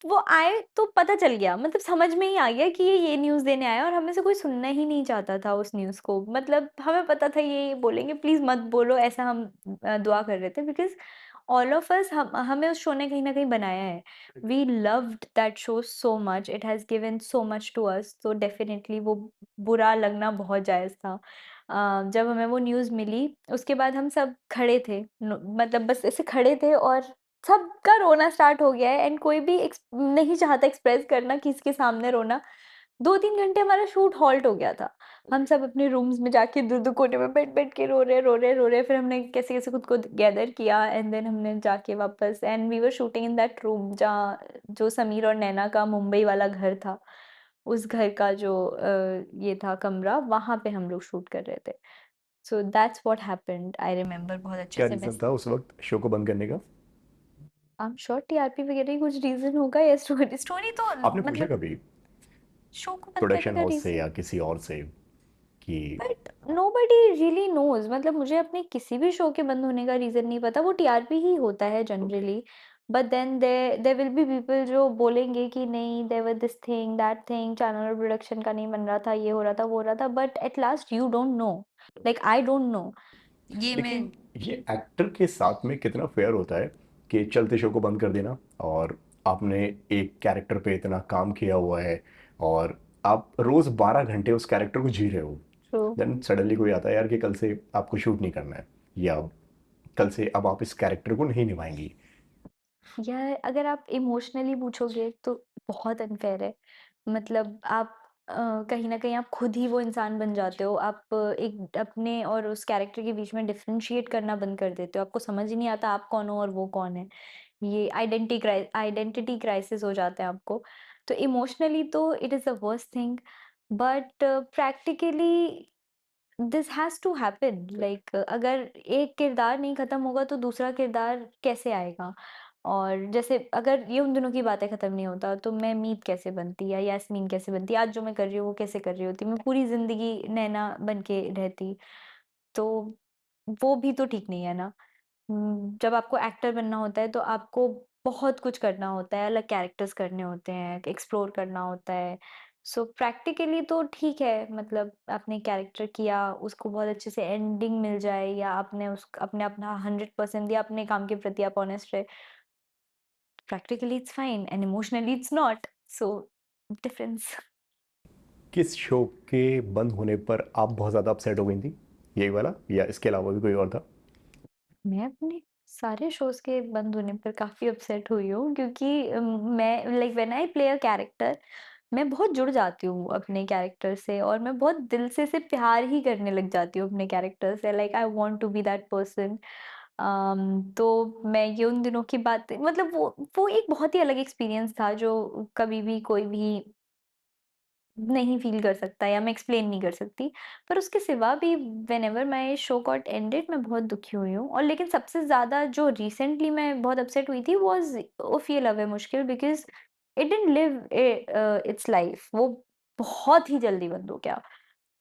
वो आए तो पता चल गया, मतलब समझ में ही आ गया कि ये न्यूज़ देने आए हैं, और हमें से कोई सुनना ही नहीं चाहता था उस न्यूज़ को। मतलब हमें पता था ये बोलेंगे, प्लीज़ मत बोलो, ऐसा हम दुआ कर रहे थे, बिकॉज़ ऑल ऑफ अस, हम हमें उस शो ने कहीं न कहीं बनाया है। We loved that show so much, it has given so much to us, तो डेफिनिटली वो बुरा लगना बहुत जायज़ था। जब हमें वो न्यूज़ मिली, उसके बाद हम सब खड़े थे, मतलब बस ऐसे खड़े थे, और सबका रोना स्टार्ट हो गया है, एंड कोई भी नहीं चाहता एक्सप्रेस करना किसी के सामने रोना। 2-3 घंटे हमारा शूट हॉल्ट हो गया था। हम सब अपने रूम्स में जाके दो-दो कोने में बैठ-बैठ के रो रहे, रो रहे, रो रहे। फिर हमने कैसे-कैसे खुद को गैदर किया, एंड देन हमने जाके वापस, and we were shooting in that room जहाँ जो समीर और नैना का मुंबई वाला घर था। उस घर का जो ये था कमरा, वहाँ पे हम लोग शूट कर रहे थे। So that's what happened, I remember बहुत अच्छे क्या से। रीज़न था उस वक्त शो को बंद करने का? आई एम श्योर टीआरपी वगैरह ही कुछ रीज़न होगा, या स्टोरी स्टोरी तो आपने पूछा मतलब कभी शो को बंद करने प्रोडक्शन का हाउस से रीज़न? या किसी और से कि बट नोबडी रियली नोज़, मतलब मुझे अपने किसी भी शो के बंद होने का रीज़न नहीं पता, वो टीआरपी ही होता है generally. But then there will be people जो बोलेंगे कि नहीं, there was this thing, that thing, channel और प्रोडक्शन का नहीं बन रहा था, ये हो रहा था, वो हो रहा था, but at last you don't know, like I don't no. ये मैं लेकिन ये एक्टर के साथ में कितना फेयर होता है कि चलते शो को बंद कर देना, और आपने एक कैरेक्टर पे इतना काम किया हुआ है और आप रोज़ 12 घंटे उस कैरेक्टर को जी रहे हो, ट्रू। देन सडनली कोई आता है यार कि कल से आपको शूट नहीं करना है, या कल से अब आप इस कैरेक्टर को नहीं निभाएंगी। यार अगर आप इमोशनली पूछोगे तो बहुत अनफेयर है। मतलब आप कहीं न कहीं आप खुद ही वो इंसान बन जाते हो। आप एक अपने और उस कैरेक्टर के बीच में डिफरेंशिएट करना बंद कर देते हो। आपको समझ ही नहीं आता आप कौन हो और वो कौन है। ये आइडेंटिटी क्राइसिस हो जाता है आपको। तो इमोशनली तो it is the worst thing, but practically this has to happen, like अगर एक किरदार नहीं खत्म होगा तो दूसरा किरदार कैसे आएगा? और जैसे अगर ये उन दिनों की बातें खत्म नहीं होता तो मैं मीत कैसे बनती या यास्मीन कैसे बनती? आज जो मैं कर रही हूँ वो कैसे कर रही होती? मैं पूरी ज़िंदगी नैना बन के रहती। तो वो भी तो ठीक नहीं है ना। जब आपको एक्टर बनना होता है तो आपको बहुत कुछ करना होता है, अलग कैरेक्टर्स करने होते हैं, एक्सप्लोर करना होता है। सो प्रैक्टिकली तो ठीक है, मतलब आपने कैरेक्टर किया, उसको बहुत अच्छे से एंडिंग मिल जाए, या आपने अपना 100% दिया, अपने काम के प्रति आप ऑनेस्ट रहे, practically it's fine and emotionally it's not. So difference. किस शो के बंद होने पर आप बहुत ज़्यादा अपसेट हो गई थी? यही वाला या इसके अलावा भी कोई और था? मैं अपने सारे शोज़ के बंद होने पर काफ़ी अपसेट हुई हूँ, क्योंकि मैं like when I play a character, मैं बहुत जुड़ जाती हूँ अपने कैरेक्टर से, और मैं बहुत दिल से प्यार ही करने लग जाती हूँ अपने कैरेक्टर से, like I want to be that person. तो मैं ये उन दिनों की बात, मतलब वो एक बहुत ही अलग एक्सपीरियंस था जो कभी भी कोई भी नहीं फ़ील कर सकता या मैं एक्सप्लेन नहीं कर सकती। पर उसके सिवा भी whenever my show got ended मैं बहुत दुखी हुई हूँ और लेकिन सबसे ज़्यादा जो रिसेंटली मैं बहुत अपसेट हुई थी वाज़ उफ़ ये लव है मुश्किल because it didn't live it's life वो बहुत ही जल्दी बंद हो गया।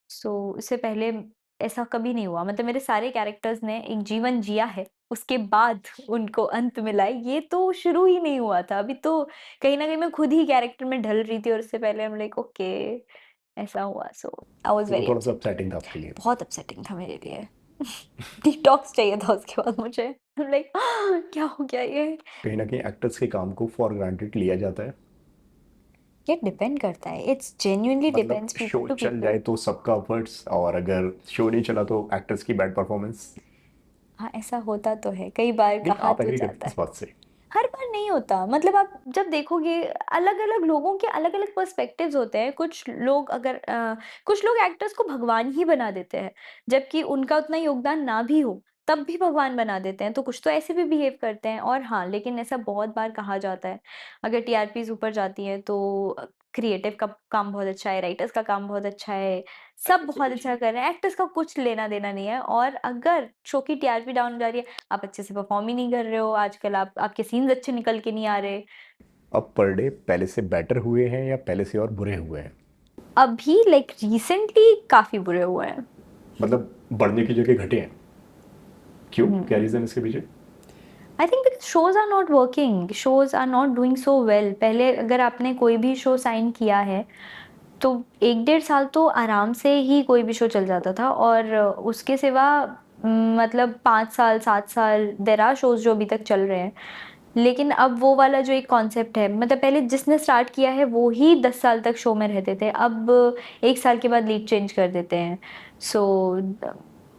सो इससे पहले ऐसा कभी नहीं हुआ मतलब मेरे सारे कैरेक्टर्स ने एक जीवन जिया है, उसके बाद उनको अंत मिला है, ये तो शुरू ही नहीं हुआ था। अभी तो कहीं न कहीं मैं खुद ही कैरेक्टर में ढल रही थी और उससे पहले आई एम लाइक ओके ऐसा हुआ सो आई वाज़ तो वो वेरी थोड़ा सा अपसेट। अपसेटिंग था आपके लिए। बहुत अपसेटिंग था मेरे लिए। डिटॉक्स चाहिए था उसके बाद मुझे। आई एम लाइक क्या हो गया ये? कहीं ना कहीं एक्टर्स के काम को फॉर ग्रांटेड लिया जाता है। ये डिपेंड करता है, इट्स जेन्युइनली मतलब डिपेंड्स शो पीपल टू चल पीपल। जाए तो सबका एफर्ट्स, और अगर शो नहीं चला तो एक्टर्स की बैड परफॉर्मेंस। हाँ, ऐसा होता तो है, कई बार नहीं, कहा आप तो एग्री करते जाता हैं इस है। बात से? हर बार नहीं होता मतलब आप जब देखोगे अलग-अलग लोगों के अलग-अलग पर्सपेक्टिव्स होते हैं। कुछ लोग अगर कुछ लोग एक्टर्स को भगवान ही बना देते हैं, जबकि उनका उतना योगदान ना भी हो, तब भी भगवान बना देते हैं। तो कुछ तो ऐसे भी बिहेव करते हैं और हाँ, लेकिन ऐसा बहुत बार कहा जाता है, अगर टीआरपीज़ ऊपर जाती हैं तो क्रिएटिव का काम बहुत अच्छा है, राइटर्स का काम बहुत अच्छा है, सब बहुत अच्छा कर रहे हैं, एक्टर्स का कुछ लेना-देना नहीं है और अगर शो की टीआरपी डाउन हो जा रही है आप अच्छे से परफॉर्म ही नहीं कर रहे हो, आजकल आप आपके सीन्स अच्छे निकल के नहीं आ रहे। अब पर डे पहले से बेटर हुए हैं या पहले से और बुरे हुए हैं? अभी लाइक रिसेंटली काफ़ी बुरे हुए हैं। मतलब बढ़ने की जगह घटे हैं? क्यों, क्या हुँ। रीज़न इसके पीछे? I think because shows are not working, shows are not doing so well. पहले अगर आपने कोई भी शो साइन किया है, तो 1 डेढ़ साल तो आराम से ही कोई भी शो चल जाता था और उसके सिवा मतलब 5 साल, 7 साल देयर आर शोज़ जो अभी तक चल रहे हैं। लेकिन अब वो वाला जो एक कॉन्सेप्ट है मतलब पहले जिसने स्टार्ट किया है वो ही 10 साल तक शो में रहते थे। अब 1 साल के बाद लीड चेंज कर देते हैं। सो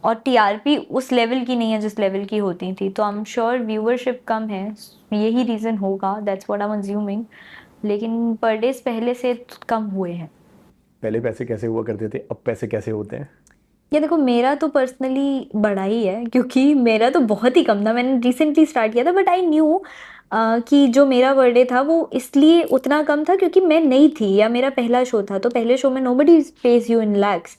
और टीआरपी उस लेवल की नहीं है जिस लेवल की होती थी। तो आई एम श्योर व्यूअरशिप कम है। यही रीज़न होगा that's what I am assuming. लेकिन पर डेज़ पहले से कम हुए हैं। पहले पैसे कैसे हुआ करते थे, अब पैसे कैसे होते हैं? ये देखो मेरा तो पर्सनली बड़ा ही है क्योंकि मेरा तो बहुत ही कम था। मैंने रिसेंटली स्टार्ट किया था बट आई न्यू कि जो मेरा बर्थडे था वो इसलिए उतना कम था क्योंकि मैं नई थी या मेरा पहला शो था। तो पहले शो में nobody page you in lakhs.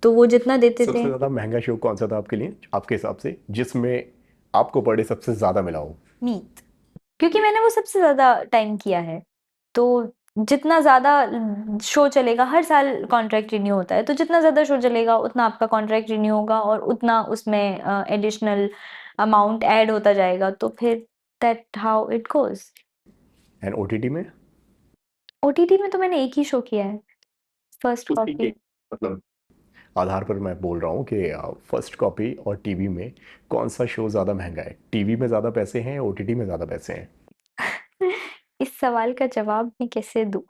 तो वो जितना देते सबसे थे। ज़्यादा महंगा शो कौन सा था आपके लिए, आपके हिसाब से, जिसमें आपको पर डे सबसे ज़्यादा मिला हो? मीत क्योंकि मैंने वो सबसे ज़्यादा टाइम किया है। तो जितना ज़्यादा शो चलेगा हर साल कॉन्ट्रैक्ट रिन्यू होता है। तो जितना ज़्यादा शो चलेगा उतना आपका कॉन्ट्रैक्ट रिन्यू होगा और उतना उसमें एडिशनल अमाउंट ऐड होता जाएगा। तो फिर that how it goes. And OTT में? ओटीटी में तो मैंने एक ही शो किया है, फर्स्ट तो ठीक है, कॉपी। मतलब आधार पर मैं बोल रहा हूँ कि फर्स्ट कॉपी और टीवी में कौन सा शो ज़्यादा महंगा है? टीवी में ज़्यादा पैसे हैं या ओटीटी में ज़्यादा पैसे हैं? इस सवाल का जवाब मैं कैसे दूँ?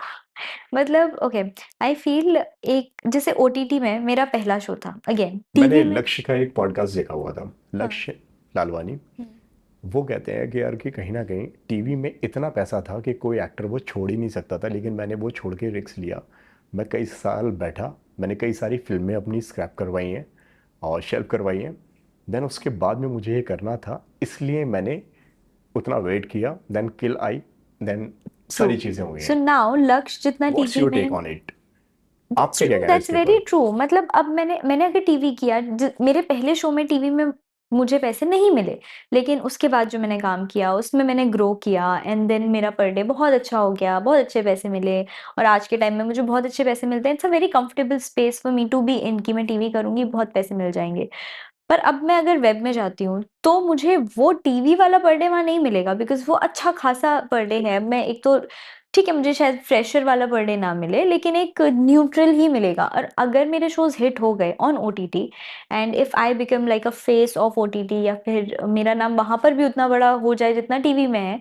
मतलब ओके आई फ़ील एक जैसे ओटीटी में मेरा पहला शो था, अगेन मैंने टीवी में। लक्ष्य का एक पॉडकास्ट देखा हुआ था, हाँ। लक्ष्य लालवानी। हुँ। वो कहते हैं कि यार कि कहीं ना कहीं टीवी में इतना पैसा था कि कोई एक्टर वो छोड़ ही नहीं सकता था, लेकिन मैंने वो छोड़ के रिस्क लिया। मैं कई साल बैठा, मैंने कई सारी फिल्में अपनी स्क्रैप करवाई हैं और शेल्फ करवाई हैं। देन उसके बाद में मुझे ये करना था, इसलिए मैंने उतना वेट किया। देन किल आई, देन ट्रू। सारी चीज़ें हुई सो हैं। नाउ लक्ष्य जितना व्हाट्स टीवी योर टेक में। On it? दैट्स आपका क्या ट्रू, कहना है दैट्स इसके वेरी ऊपर? ट्रू। मतलब अब मैंने अगर टीवी किया मेरे पहले शो में टीवी में मुझे पैसे नहीं मिले। लेकिन उसके बाद जो मैंने काम किया उसमें मैंने ग्रो किया एंड देन मेरा पर डे बहुत अच्छा हो गया, बहुत अच्छे पैसे मिले और आज के टाइम में मुझे बहुत अच्छे पैसे मिलते हैं। It's a very comfortable space for me to be in कि मैं टीवी करूँगी, बहुत पैसे मिल जाएँगे। पर अब मैं अगर वेब में जाती हूँ, तो मुझे वो टीवी वाला पर डे वहाँ नहीं मिलेगा बिकॉज़ वो अच्छा खासा पर डे है। मैं एक तो ठीक है, मुझे शायद फ्रेशर वाला पर डे ना मिले, लेकिन एक न्यूट्रल ही मिलेगा और अगर मेरे शोज़ हिट हो गए on OTT and if I become like a face of OTT या फिर मेरा नाम वहाँ पर भी उतना बड़ा हो जाए जितना टीवी में है,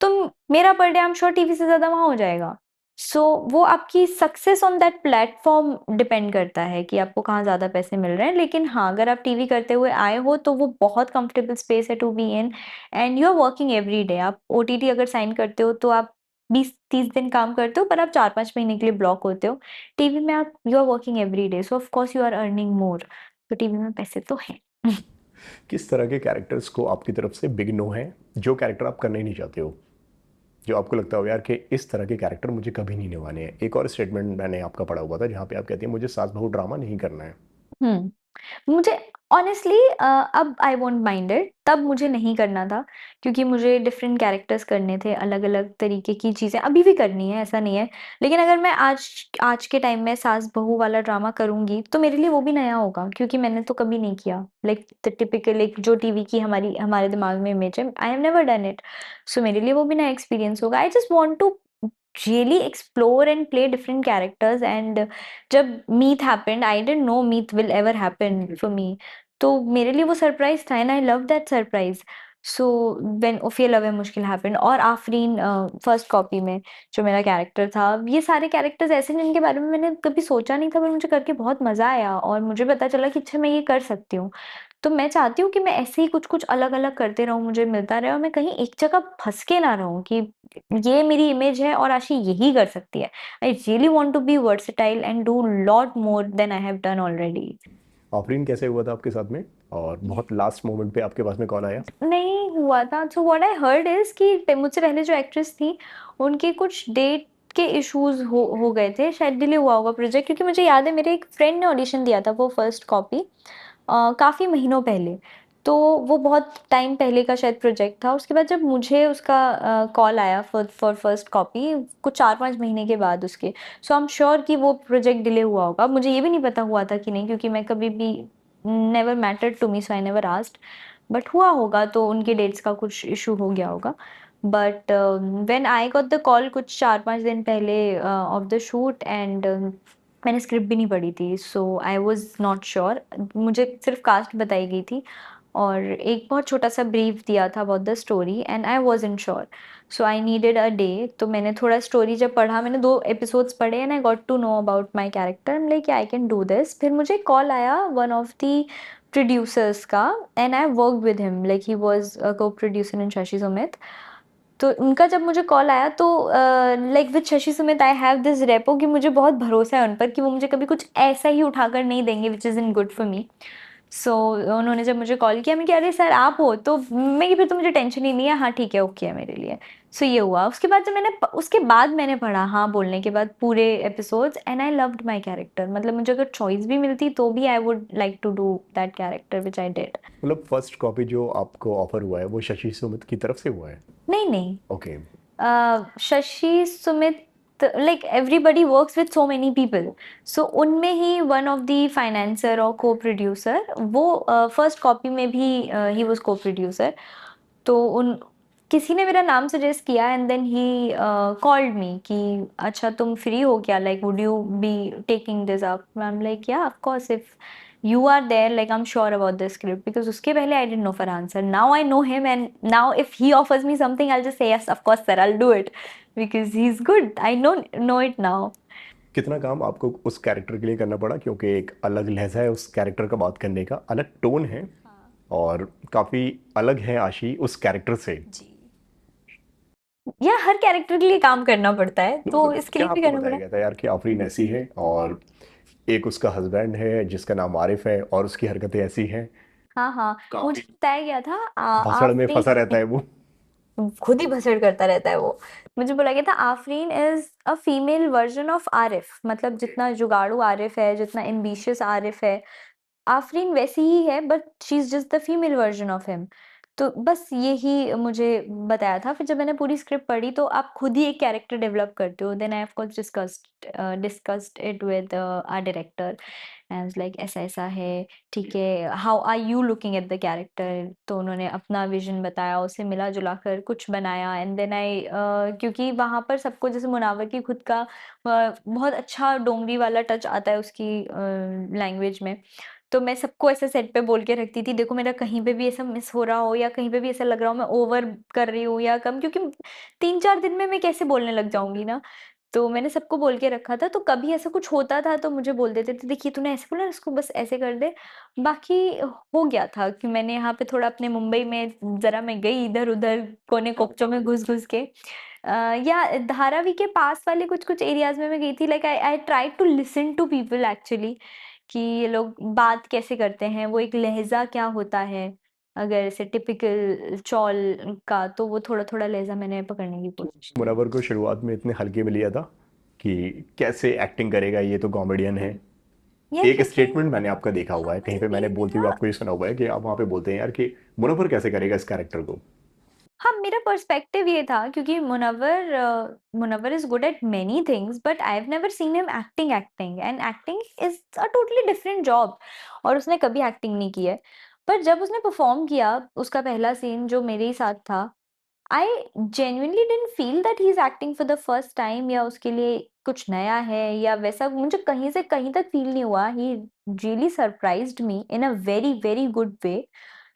तो मेरा per day I am sure TV से ज़्यादा वहाँ हो जाएगा। सो वो आपकी success on that platform depend करता है कि आपको कहाँ ज़्यादा पैसे मिल रहे हैं। लेकिन हाँ, अगर आप टीवी करते हुए आए हो तो वो बहुत कंफर्टेबल स्पेस है to be in and you are working every day. आप ओटीटी अगर साइन करते हो तो आप 20-30 दिन काम करते हो पर आप 4-5 महीने के लिए ब्लॉक होते हो। टीवी में आप you are working every day so of course you are earning more. तो टीवी में पैसे तो हैं। किस तरह के कैरेक्टर्स को आपकी तरफ से बिग नो है, जो कैरेक्टर आप करना ही नहीं चाहते हो? जो आपको लगता हो यार कि इस तरह के कैरेक्टर मुझे कभी नहीं निभाने हैं? एक और स्टेटमेंट मैंने आपका पढ़ा हुआ था जहाँ पे आप कहती हैं मुझे सास बहू ड्रामा नहीं करना है। हुँ। मुझे ऑनेस्टली अब आई वोंट माइंड इट, तब मुझे नहीं करना था क्योंकि मुझे डिफरेंट कैरेक्टर्स करने थे, अलग-अलग तरीके की चीज़ें अभी भी करनी है, ऐसा नहीं है। लेकिन अगर मैं आज आज के टाइम में सास-बहू वाला ड्रामा करूँगी, तो मेरे लिए वो भी नया होगा क्योंकि मैंने तो कभी नहीं किया। लाइक द टिपिकल एक जो टीवी की हमारे दिमाग में इमेज है, I have never done it. So मेरे लिए वो भी नया एक्सपीरियंस होगा। I just want to really explore and play different characters and जब Meet happened I didn't know Meet will ever happen for me, तो मेरे लिए वो सरप्राइज था and I love that surprise. So when ओफिया लव है मुश्किल हैपेंड और आफरीन फर्स्ट कॉपी में जो मेरा कैरेक्टर था, ये सारे कैरेक्टर्स ऐसे हैं जिनके बारे में मैंने कभी सोचा नहीं था पर मुझे करके बहुत मजा आया और मुझे पता चला कि अच्छा मैं ये कर सकती हूँ। तो मैं चाहती हूँ कि मैं ऐसे ही कुछ कुछ अलग अलग करते रहूँ, मुझे मिलता रहे और मैं कहीं एक जगह फंस के ना रहूँ कि ये मेरी इमेज है और आशी यही कर सकती है। I really want to be versatile and do lot more than I have done already. Afreen कैसे हुआ था आपके साथ में, और बहुत लास्ट मोमेंट पे आपके पास में कॉल आया? नहीं हुआ था। So what I heard is कि मुझसे पहले जो एक्ट्रेस थी उनके कुछ डेट के इश्यूज हो गए थे, शायद डिले हुआ होगा प्रोजेक्ट, क्योंकि मुझे याद है मेरे एक फ्रेंड ने ऑडिशन दिया था वो फर्स्ट कॉपी काफ़ी महीनों पहले। तो वो बहुत टाइम पहले का शायद प्रोजेक्ट था। उसके बाद जब मुझे उसका कॉल आया फॉर फर्स्ट कॉपी कुछ 4-5 महीने के बाद उसके, सो आई एम श्योर कि वो प्रोजेक्ट डिले हुआ होगा। मुझे ये भी नहीं पता हुआ था कि नहीं, क्योंकि मैं कभी भी never mattered to me so I never asked. But हुआ होगा तो उनके डेट्स का कुछ इशू हो गया होगा। But when I got the call कुछ 4-5 दिन पहले ऑफ द शूट एंड मैंने स्क्रिप्ट भी नहीं पढ़ी थी, सो आई वाज़ नॉट श्योर। मुझे सिर्फ कास्ट बताई गई थी और एक बहुत छोटा-सा ब्रीफ दिया था about the story and I wasn't sure. So I needed a day, तो मैंने थोड़ा स्टोरी जब पढ़ा, मैंने 2 एपिसोड्स पढ़े and I got to know about my character. I am like I can do this. फिर मुझे कॉल आया वन ऑफ द प्रोड्यूसर्स का and I worked with him, like he was a co-producer in Shashi Sumit. तो उनका जब मुझे call आया तो like with Shashi Sumit I have this rapport कि मुझे बहुत भरोसा है उन पर कि वो मुझे कभी कुछ ऐसा ही उठाकर नहीं देंगे which is in good for me. So उन्होंने जब मुझे कॉल किया मैं कि अरे सर आप हो, तो मैं कि फिर तो मुझे टेंशन ही नहीं है, हाँ ठीक है, ओके है मेरे लिए। सो ये हुआ। उसके बाद जब उसके बाद मैंने पढ़ा हाँ बोलने के बाद पूरे episodes and I loved my character. मतलब मुझे अगर चॉइस भी मिलती तो भी I would like to do that character which I did. मतलब फर्स्ट कॉपी जो आपको ऑफर हुआ है वो शशि सुमित की तरफ से हुआ है? नहीं नहीं, okay. Shashi Sumit, like everybody works with so many people, so उनमें ही one of the financier और co-producer, वो first copy में भी he was co-producer। तो उन किसी ने मेरा नाम सजेस्ट किया and then he called me कि अच्छा तुम फ्री हो क्या, like would you be taking this up. I am like yeah of course, if you are there, like I'm sure about the script, because उसके पहले I didn't know Farhan sir, now I know him and now if he offers me something I'll just say yes of course sir, I'll do it because he's good, I know it now। कितना काम आपको उस character के लिए करना पड़ा, क्योंकि एक अलग लहजा है उस कैरेक्टर का बात करने का, अलग टोन है, हाँ और काफ़ी अलग है आशी उस कैरेक्टर से। जी, या हर कैरेक्टर के लिए काम करना पड़ता है तो तो मतलब इसके क्या लिए भी आपको करना बताया पड़ा। गया था यार कि आफरीन ऐसी है, और एक उसका हस्बैंड है जिसका नाम आरिफ है और उसकी हरकतें ऐसी हैं, हाँ हाँ, मुझे काफ़ी बताया गया था भाषण में आफरीन फंसा रहता है वो। खुद ही भसड़ करता रहता है वो। मुझे बोला गया था Afreen is a female version of Arif, मतलब जितना जुगाड़ू आरिफ है, जितना एम्बिशियस आरिफ है, आफरीन वैसी ही है, but she is just the female version of him. तो बस यही मुझे बताया था। फिर जब मैंने पूरी स्क्रिप्ट पढ़ी तो आप खुद ही एक कैरेक्टर डेवलप करते हो। Then I of course discussed it with our director and I was like ऐसा-ऐसा है, ठीक है, how are you looking at the character? तो उन्होंने अपना विज़न बताया, उसे मिला-जुला कर कुछ बनाया एंड देन क्योंकि वहाँ पर सबको जैसे मुनावर की खुद का बहुत अच्छा डोंगरी वाला टच आता है उसकी लैंग्वेज में। तो मैं सबको ऐसे सेट पे बोल के रखती थी, देखो मेरा कहीं पे भी ऐसा मिस हो रहा हो या कहीं पे भी ऐसा लग रहा हो मैं ओवर कर रही हूँ या कम, क्योंकि 3-4 दिन में मैं कैसे बोलने लग जाऊँगी ना। तो मैंने सबको बोल के रखा था, तो कभी ऐसा कुछ होता था तो मुझे बोल देते थे, देखिए तूने ऐसे बोला, इसको बस ऐसे कर दे। बाकी हो गया था कि मैंने यहाँ पे थोड़ा अपने मुंबई में ज़रा मैं गई इधर-उधर कोने-कोपचों में घुस-घुस के। या धारावी के पास वाले कुछ-कुछ एरियाज़ में मैं गई थी, like I I tried to listen to people actually कि ये लोग बात कैसे करते हैं, वो एक लहज़ा क्या होता है। अगर ऐसे टिपिकल चौल का, तो वो थोड़ा-थोड़ा लहज़ा मैंने पकड़ने की कोशिश की। मुनव्वर को शुरुआत में इतने हल्के में लिया था कि कैसे एक्टिंग करेगा, ये तो कॉमेडियन है। या एक क्योंकि स्टेटमेंट मैंने आपका देखा हुआ हाँ, है कहीं पे, मतलब मैंने ये बोलते हुए मेरा आपको ये सुना हुआ है कि आप वहाँ पे बोलते हैं यार कि मुनव्वर कैसे करेगा इस कैरेक्टर को। हाँ, मेरा पर्सपेक्टिव ये था, क्योंकि Munawar is good at many things, but I have never seen him acting and acting is a totally different job, और उसने कभी एक्टिंग नहीं की है। पर जब उसने परफ़ॉर्म किया, उसका पहला सीन जो मेरे ही साथ था, I genuinely didn't feel that he is acting for the first time, या उसके लिए कुछ नया है या वैसा, मुझे कहीं से कहीं तक फील नहीं हुआ। He really surprised me in a very, very good way,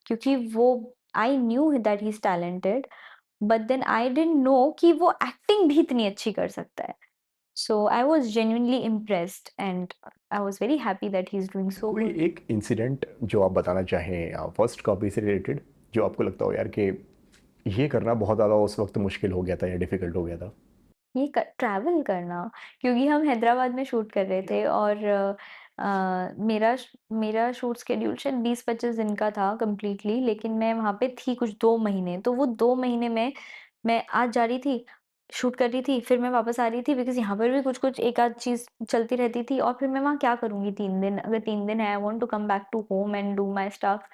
क्योंकि वो I knew that he is talented, but then I didn't know कि वो एक्टिंग भी इतनी अच्छी कर सकता है। So I was genuinely impressed and I was very happy that he is doing so कोई गुड। एक इंसिडेंट जो आप बताना चाहें फर्स्ट कॉपी से रिलेटेड, जो आपको लगता हो यार कि ये करना बहुत ज़्यादा उस वक्त मुश्किल हो गया था या डिफिकल्ट हो गया था। ये ट्रैवल करना, क्योंकि हम हैदराबाद में शूट कर रहे थे, और मेरा शूट स्केड्यूल शायद 20-25 दिन का था कंप्लीटली, लेकिन मैं वहाँ पे थी कुछ 2 महीने, तो वो 2 महीने में मैं आज जा रही थी, शूट कर रही थी, फिर मैं वापस आ रही थी, बिकॉज यहाँ पर भी कुछ कुछ एक आध चीज़ चलती रहती थी, और फिर मैं वहाँ क्या करूँगी 3 दिन, अगर 3 दिन है, I want to come back to home and do my stuff.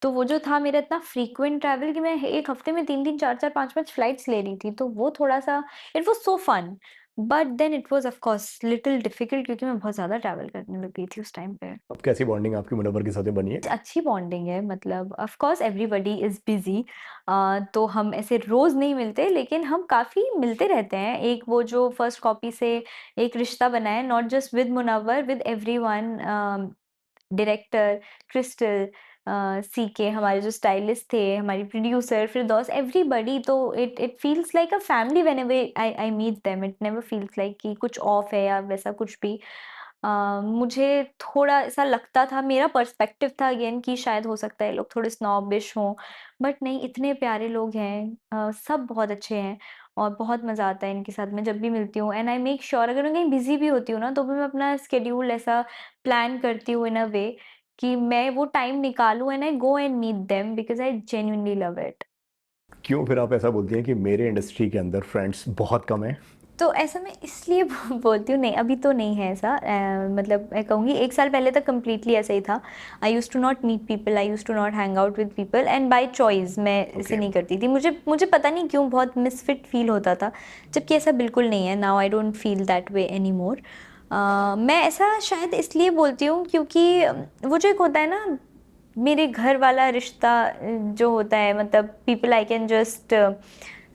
तो वो जो था मेरा इतना फ्रीक्वेंट ट्रैवल, कि मैं एक हफ्ते में 3-3 4-4 5-5 फ्लाइट्स ले रही थी, तो वो थोड़ा सा, it was so fun, but then it was of course little difficult, क्योंकि मैं बहुत ज़्यादा ट्रैवल करने लग गई थी उस टाइम पे। अब कैसी बॉन्डिंग आपकी मुनव्वर के साथ बनी है? अच्छी बॉन्डिंग है, मतलब of course everybody is busy, तो हम ऐसे रोज़ नहीं मिलते, लेकिन हम काफ़ी मिलते रहते हैं। एक वो जो फर्स्ट कॉपी से एक रिश्ता बना है, not just with Munawar, with everyone, director, Crystal, CK, हमारे जो स्टाइलिस्ट थे, हमारी प्रोड्यूसर, फिरदौस, एवरीबॉडी, तो it it feels like a family whenever I I meet them, it never feels like कि कुछ ऑफ है या वैसा कुछ भी। मुझे थोड़ा ऐसा लगता था, मेरा पर्सपेक्टिव था अगेन, कि शायद हो सकता है ये लोग थोड़े स्नॉबिश हों, बट नहीं, इतने प्यारे लोग हैं, सब बहुत अच्छे हैं, और बहुत मज़ा आता है इनके साथ। मैं जब भी मिलती हूँ, एंड आई मेक श्योर, अगर मैं कहीं बिज़ी भी होती हूँ ना, तो भी मैं अपना स्केड्यूल ऐसा प्लान करती हूँ इन अ वे कि मैं वो टाइम निकालूँ, and I go and meet them, because I genuinely love it. क्यों फिर आप ऐसा बोलती हैं कि मेरे इंडस्ट्री के अंदर फ्रेंड्स बहुत कम हैं? तो ऐसा मैं इसलिए बोलती हूँ, नहीं अभी तो नहीं है ऐसा, मतलब मैं कहूँगी 1 साल पहले तक कंप्लीटली ऐसा ही था। I used to not meet people, I used to not hang out with people, and by choice मैं ओके। ऐसे नहीं करती थी। मुझे मुझे पता नहीं क्यों बहुत मिसफिट फील होता था, जबकि ऐसा बिल्कुल नहीं है। Now I don't feel that way anymore. मैं ऐसा शायद इसलिए बोलती हूँ, क्योंकि वो जो एक होता है ना, मेरे घर वाला रिश्ता, जो होता है, मतलब people I can just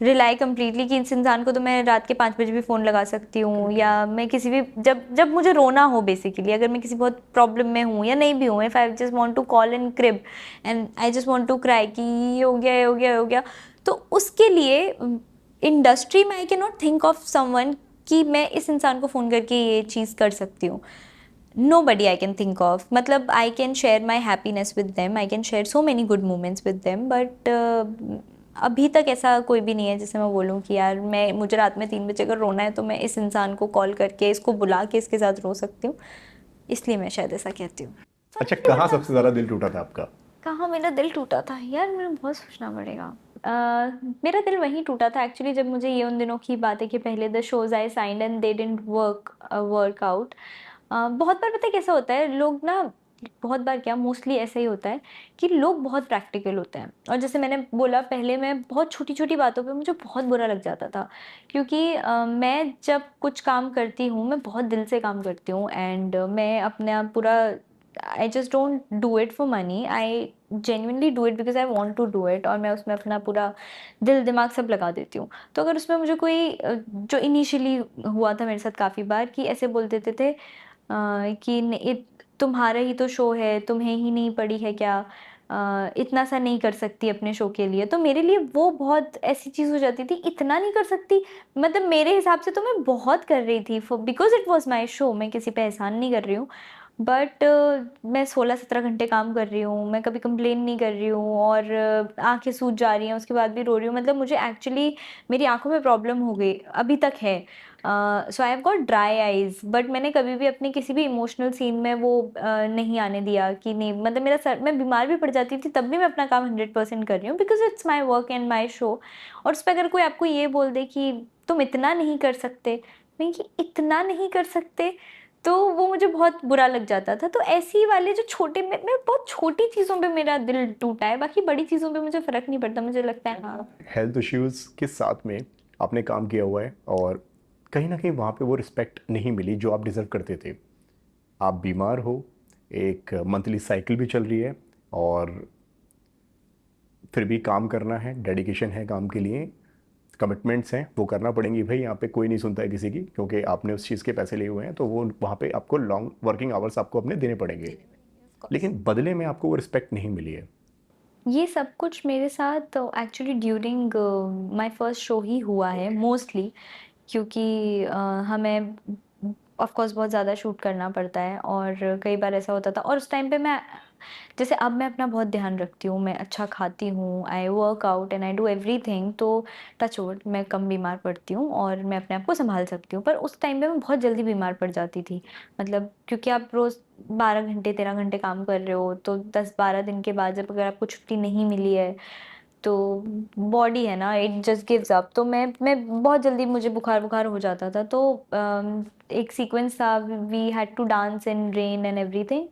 rely completely, कि इस इंसान को तो मैं रात के 5 बजे भी फ़ोन लगा सकती हूँ, या मैं किसी भी, जब जब मुझे रोना हो बेसिकली, अगर मैं किसी बहुत प्रॉब्लम में हूँ या नहीं भी हूँ, if I just want to call in crib and I just want to cry कि ये हो गया, ये हो गया, ये हो गया, तो उसके लिए इंडस्ट्री में आई can not think of someone कि मैं इस इंसान को फ़ोन करके ये चीज़ कर सकती हूँ। Nobody I can think of, मतलब I can share my happiness with them, I can share so many good moments with them, but अभी तक ऐसा कोई भी नहीं है जिसे मैं बोलूँ कि यार मैं, मुझे रात में 3 बजे अगर रोना है, तो मैं इस इंसान को कॉल करके, इसको बुला के इसके साथ रो सकती हूँ। इसलिए मैं शायद ऐसा कहती हूँ। अच्छा, फर्क नहीं कहाँ पड़ता। सबसे ज़्यादा दिल टूटा था आपका? कहाँ मेरा दिल टूटा था यार, मुझे बहुत सोचना पड़ेगा। मेरा दिल वहीं टूटा था एक्चुअली, जब मुझे ये उन दिनों की बात है कि पहले the shows I signed and they didn't work out. बहुत बार पता है कैसा होता है, लोग ना, बहुत बार क्या, मोस्टली ऐसा ही होता है कि लोग बहुत प्रैक्टिकल होते हैं, और जैसे मैंने बोला पहले, मैं बहुत छोटी छोटी बातों पे मुझे बहुत बुरा लग जाता था, क्योंकि मैं जब कुछ काम करती हूँ, मैं बहुत दिल से काम करती हूँ, एंड मैं अपना पूरा, I just don't do it for money, I genuinely do it because I want to do it, और मैं उसमें अपना पूरा दिल दिमाग सब लगा देती हूँ। तो अगर उसमें मुझे कोई जो इनिशियली हुआ था मेरे साथ काफ़ी बार, कि ऐसे बोल देते थे कि तुम्हारा ही तो शो है, तुम्हें ही नहीं पड़ी है क्या, इतना सा नहीं कर सकती अपने शो के लिए, तो मेरे लिए वो बहुत ऐसी चीज़ हो जाती थी, इतना नहीं कर सकती, मतलब मेरे हिसाब से तो मैं बहुत कर रही थी, because it was my show, मैं किसी पे एहसान नहीं कर रही हूँ, बट मैं 16-17 घंटे काम कर रही हूँ, मैं कभी कंप्लेन नहीं कर रही हूँ, और आंखें सूज जा रही हैं, उसके बाद भी रो रही हूँ, मतलब मुझे एक्चुअली मेरी आंखों में प्रॉब्लम हो गई, अभी तक है। So I have got dry eyes, but मैंने कभी भी अपने किसी भी इमोशनल सीन में वो नहीं आने दिया कि नहीं, मतलब मेरा सर, मैं बीमार भी पड़ जाती थी तब भी मैं अपना काम 100% कर रही हूँ, because it's my work and my show. और उस पर अगर कोई आपको ये बोल दे कि तुम इतना नहीं कर सकते, मैं कि इतना नहीं कर सकते, तो वो मुझे बहुत बुरा लग जाता था। तो ऐसी वाले जो छोटे, मैं बहुत छोटी चीज़ों पे मेरा दिल टूटा है, बाकी बड़ी चीज़ों पे मुझे फ़र्क नहीं पड़ता, मुझे लगता है हाँ। हेल्थ इश्यूज़ के साथ में आपने काम किया हुआ है और कहीं ना कहीं वहाँ पे वो रिस्पेक्ट नहीं मिली जो आप डिज़र्व करते थे। आप बीमार हो, एक मंथली साइकिल भी चल रही है और फिर भी काम करना है, डेडिकेशन है काम के लिए, कमिटमेंट्स हैं वो करना पड़ेंगी भाई। यहाँ पे कोई नहीं सुनता है किसी की, क्योंकि आपने उस चीज़ के पैसे लिए हुए हैं, तो वो वहाँ पे आपको लॉन्ग वर्किंग आवर्स आपको अपने देने पड़ेंगे। लेकिन बदले में आपको वो रिस्पेक्ट नहीं मिली है। ये सब कुछ मेरे साथ actually during my first show ही हुआ है मोस्टली, क्योंकि हमें ऑफ कोर्स बहुत ज़्यादा शूट करना पड़ता है और कई बार ऐसा होता था। और उस टाइम पे मैं, जैसे अब मैं अपना बहुत ध्यान रखती हूँ, मैं अच्छा खाती हूँ, I work out and I do everything, तो टच वुड मैं कम बीमार पड़ती हूँ और मैं अपने आप को संभाल सकती हूँ। पर उस टाइम पे मैं बहुत जल्दी बीमार पड़ जाती थी, मतलब क्योंकि आप रोज़ 12 घंटे 13 घंटे काम कर रहे हो, तो 10-12 दिन के बाद जब अगर आपको छुट्टी नहीं मिली है, तो बॉडी है ना, इट जस्ट गिव्स अप। तो मैं बहुत जल्दी, मुझे बुखार बुखार हो जाता था। तो एक सीक्वेंस था, we had to dance in rain and everything.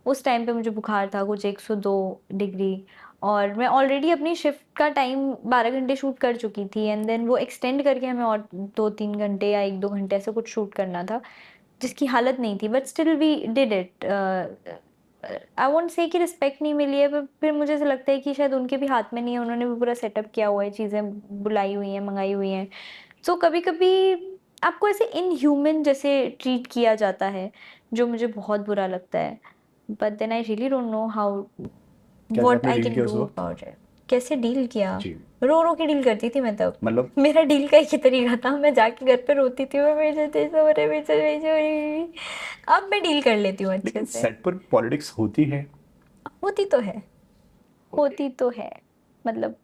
उस टाइम पे मुझे बुखार था कुछ 102 डिग्री, और मैं ऑलरेडी अपनी शिफ्ट का टाइम 12 घंटे शूट कर चुकी थी, एंड देन वो एक्सटेंड करके हमें और 2-3 घंटे या 1-2 घंटे ऐसे कुछ शूट करना था, जिसकी हालत नहीं थी, but still we did it. I won't say कि रिस्पेक्ट नहीं मिली है, पर फिर मुझे ऐसा लगता है कि शायद उनके भी हाथ में नहीं है, उन्होंने भी पूरा सेटअप किया हुआ है, चीज़ें बुलाई हुई हैं, मंगाई हुई हैं। सो कभी कभी आपको ऐसे इनह्यूमन जैसे ट्रीट किया जाता है, जो मुझे बहुत बुरा लगता है। But then I really don't know how, कैसे व्हाट आपने आई डील कैन किया उस डू वक्त? About it. कैसे डील किया? जी। रो रो के डील करती थी मैं तब। मतलब मेरा डील का एक ही तरीका था, मैं जाके घर पे रोती थी, मैं मेरे जैसे हो रहा है, मेरे से मेरे से। अब मैं डील कर लेती हूँ अच्छे लेकिन से। सेट पर पॉलिटिक्स होती है। होती तो है, ओके। होती तो है, मतलब,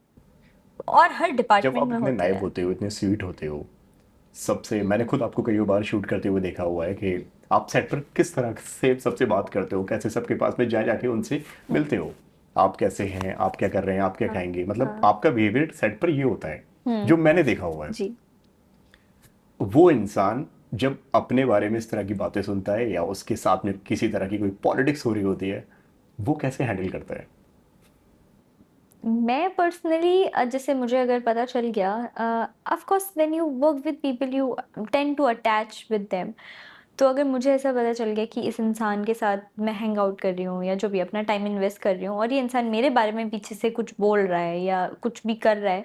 और हर जब डिपार्टमेंट आप में इतने होते नाइब हैं। होते हो, इतने स्वीट होते हो, सबसे मैंने खुद आपको कई बार शूट करते हुए देखा हुआ है कि आप सेट पर किस तरह से सबसे बात करते हो, कैसे सबके पास में जा जाके उनसे मिलते हो, आप कैसे हैं, आप क्या कर रहे हैं, आप क्या हाँ खाएंगे, मतलब हाँ। आपका बिहेवियर सेट पर ये होता है हम्म। जो मैंने देखा हुआ है। जी। वो इंसान जब अपने बारे में इस तरह की बातें सुनता है या उसके साथ में किसी तरह की कोई पॉलिटिक्स हो रही होती है, वो कैसे हैंडल करता है? मैं पर्सनली, जैसे मुझे अगर पता चल गया, of course when you work with people you tend to attach with them. तो अगर मुझे ऐसा पता चल गया कि इस इंसान के साथ मैं हैंग आउट कर रही हूँ या जो भी अपना टाइम इन्वेस्ट कर रही हूँ, और ये इंसान मेरे बारे में पीछे से कुछ बोल रहा है या कुछ भी कर रहा है,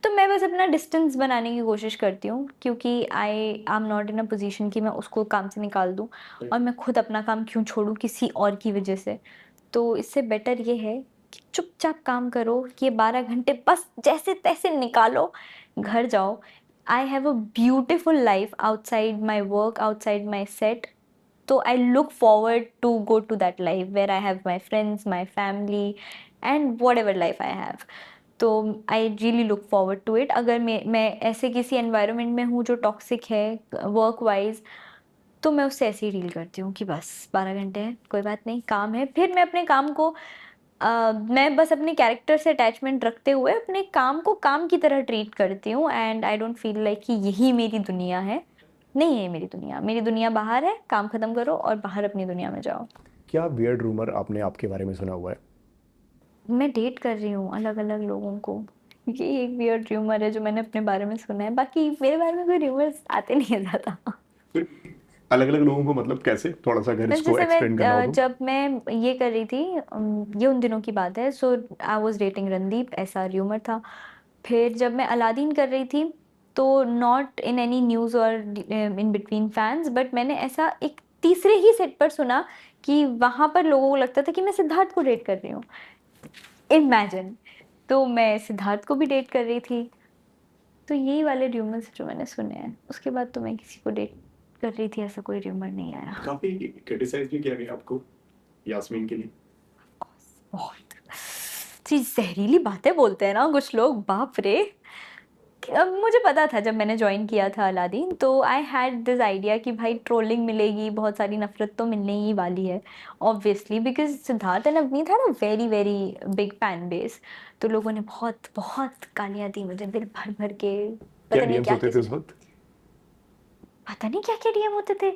तो मैं बस अपना डिस्टेंस बनाने की कोशिश करती हूँ, क्योंकि I am not in a position कि मैं उसको काम से निकाल दूँ, और मैं खुद अपना काम क्यों छोड़ूँ किसी और की वजह से। तो इससे बेटर ये है कि चुपचाप काम करो, ये 12 घंटे बस जैसे तैसे निकालो, घर जाओ। I have a beautiful life outside my work, outside my set. तो I look forward to go to that life where I have my friends, my family, and whatever life I have. तो I really look forward to it. अगर मैं ऐसे किसी environment में हूँ जो toxic है वर्क वाइज, तो मैं उससे ऐसे ही डील करती हूँ कि बस 12 घंटे हैं, कोई बात नहीं, काम है। फिर मैं अपने काम को, मैं बस अपने कैरेक्टर से अटैचमेंट रखते हुए अपने काम को काम की तरह ट्रीट करती हूँ, and I don't feel like कि यही मेरी दुनिया है। नहीं है मेरी दुनिया, मेरी दुनिया बाहर है, काम खत्म करो और बाहर अपनी दुनिया में जाओ। क्या वियर्ड रूमर आपने आपके बारे में सुना हुआ है? मैं डेट कर रही हूँ अलग अलग लोगों को, ये एक वियर्ड र्यूमर है जो मैंने अपने बारे में सुना है, बाकी मेरे बारे में कोई र्यूमर्स आते नहीं है ज़्यादा। अलग अलग लोगों को मतलब कैसे, थोड़ा सा अगर बस इसको जैसे मैं, एक्सप्लेन करना हो तो। जब मैं ये कर रही थी, ये उन दिनों की बात है, so I was dating Randeep, ऐसा र्यूमर था। फिर जब मैं अलादीन कर रही थी, तो नॉट इन एनी न्यूज़ और इन बिटवीन फैंस, बट मैंने ऐसा एक तीसरे ही सेट पर सुना कि वहाँ पर लोगों को लगता था कि मैं सिद्धार्थ को डेट कर रही हूँ। इमेजिन। तो मैं सिद्धार्थ को भी डेट कर रही थी। तो यही वाले र्यूमर्स जो मैंने सुने हैं, उसके बाद तो मैं किसी को डेट कर रही थी ऐसा कोई र्यूमर नहीं आया। काफी क्रिटिसाइज भी किया गया आपको, यास्मीन के लिए। बहुत जी, जहरीली बातें बोलते हैं ना कुछ लोग, बाप रे। मुझे पता था जब मैंने ज्वाइन किया था अलादीन, तो आई हैड दिस आइडिया कि भाई ट्रोलिंग मिलेगी, बहुत सारी नफरत तो मिलने ही वाली है obviously, because Siddharth and Avneet है ना very very big fan base. तो लोगों ने बहुत बहुत गालियां दी मुझे दिल भर भर के, क्या पता नहीं डीएम्स क्या होते थे किसी उस ने, वक्त? पता नहीं क्या क्या डीएम होते थे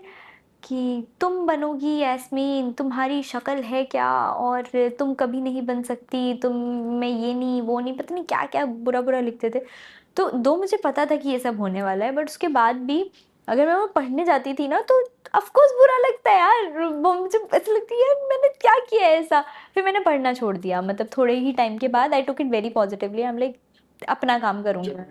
कि तुम बनोगी यास्मीन, तुम्हारी शक्ल है क्या, और तुम कभी नहीं बन सकती, तुम मैं ये नहीं वो नहीं, पता नहीं क्या क्या बुरा बुरा लिखते थे। तो दो मुझे पता था कि ये सब होने वाला है, बट उसके बाद भी अगर मैं वो पढ़ने जाती थी ना तो ऑफ कोर्स बुरा लगता है यार, वो मुझे ऐसा लगती है यार मैंने क्या किया है ऐसा। फिर मैंने पढ़ना छोड़ दिया, मतलब थोड़े ही टाइम के बाद I took it very positively, I am like अपना काम करूँगी मैं।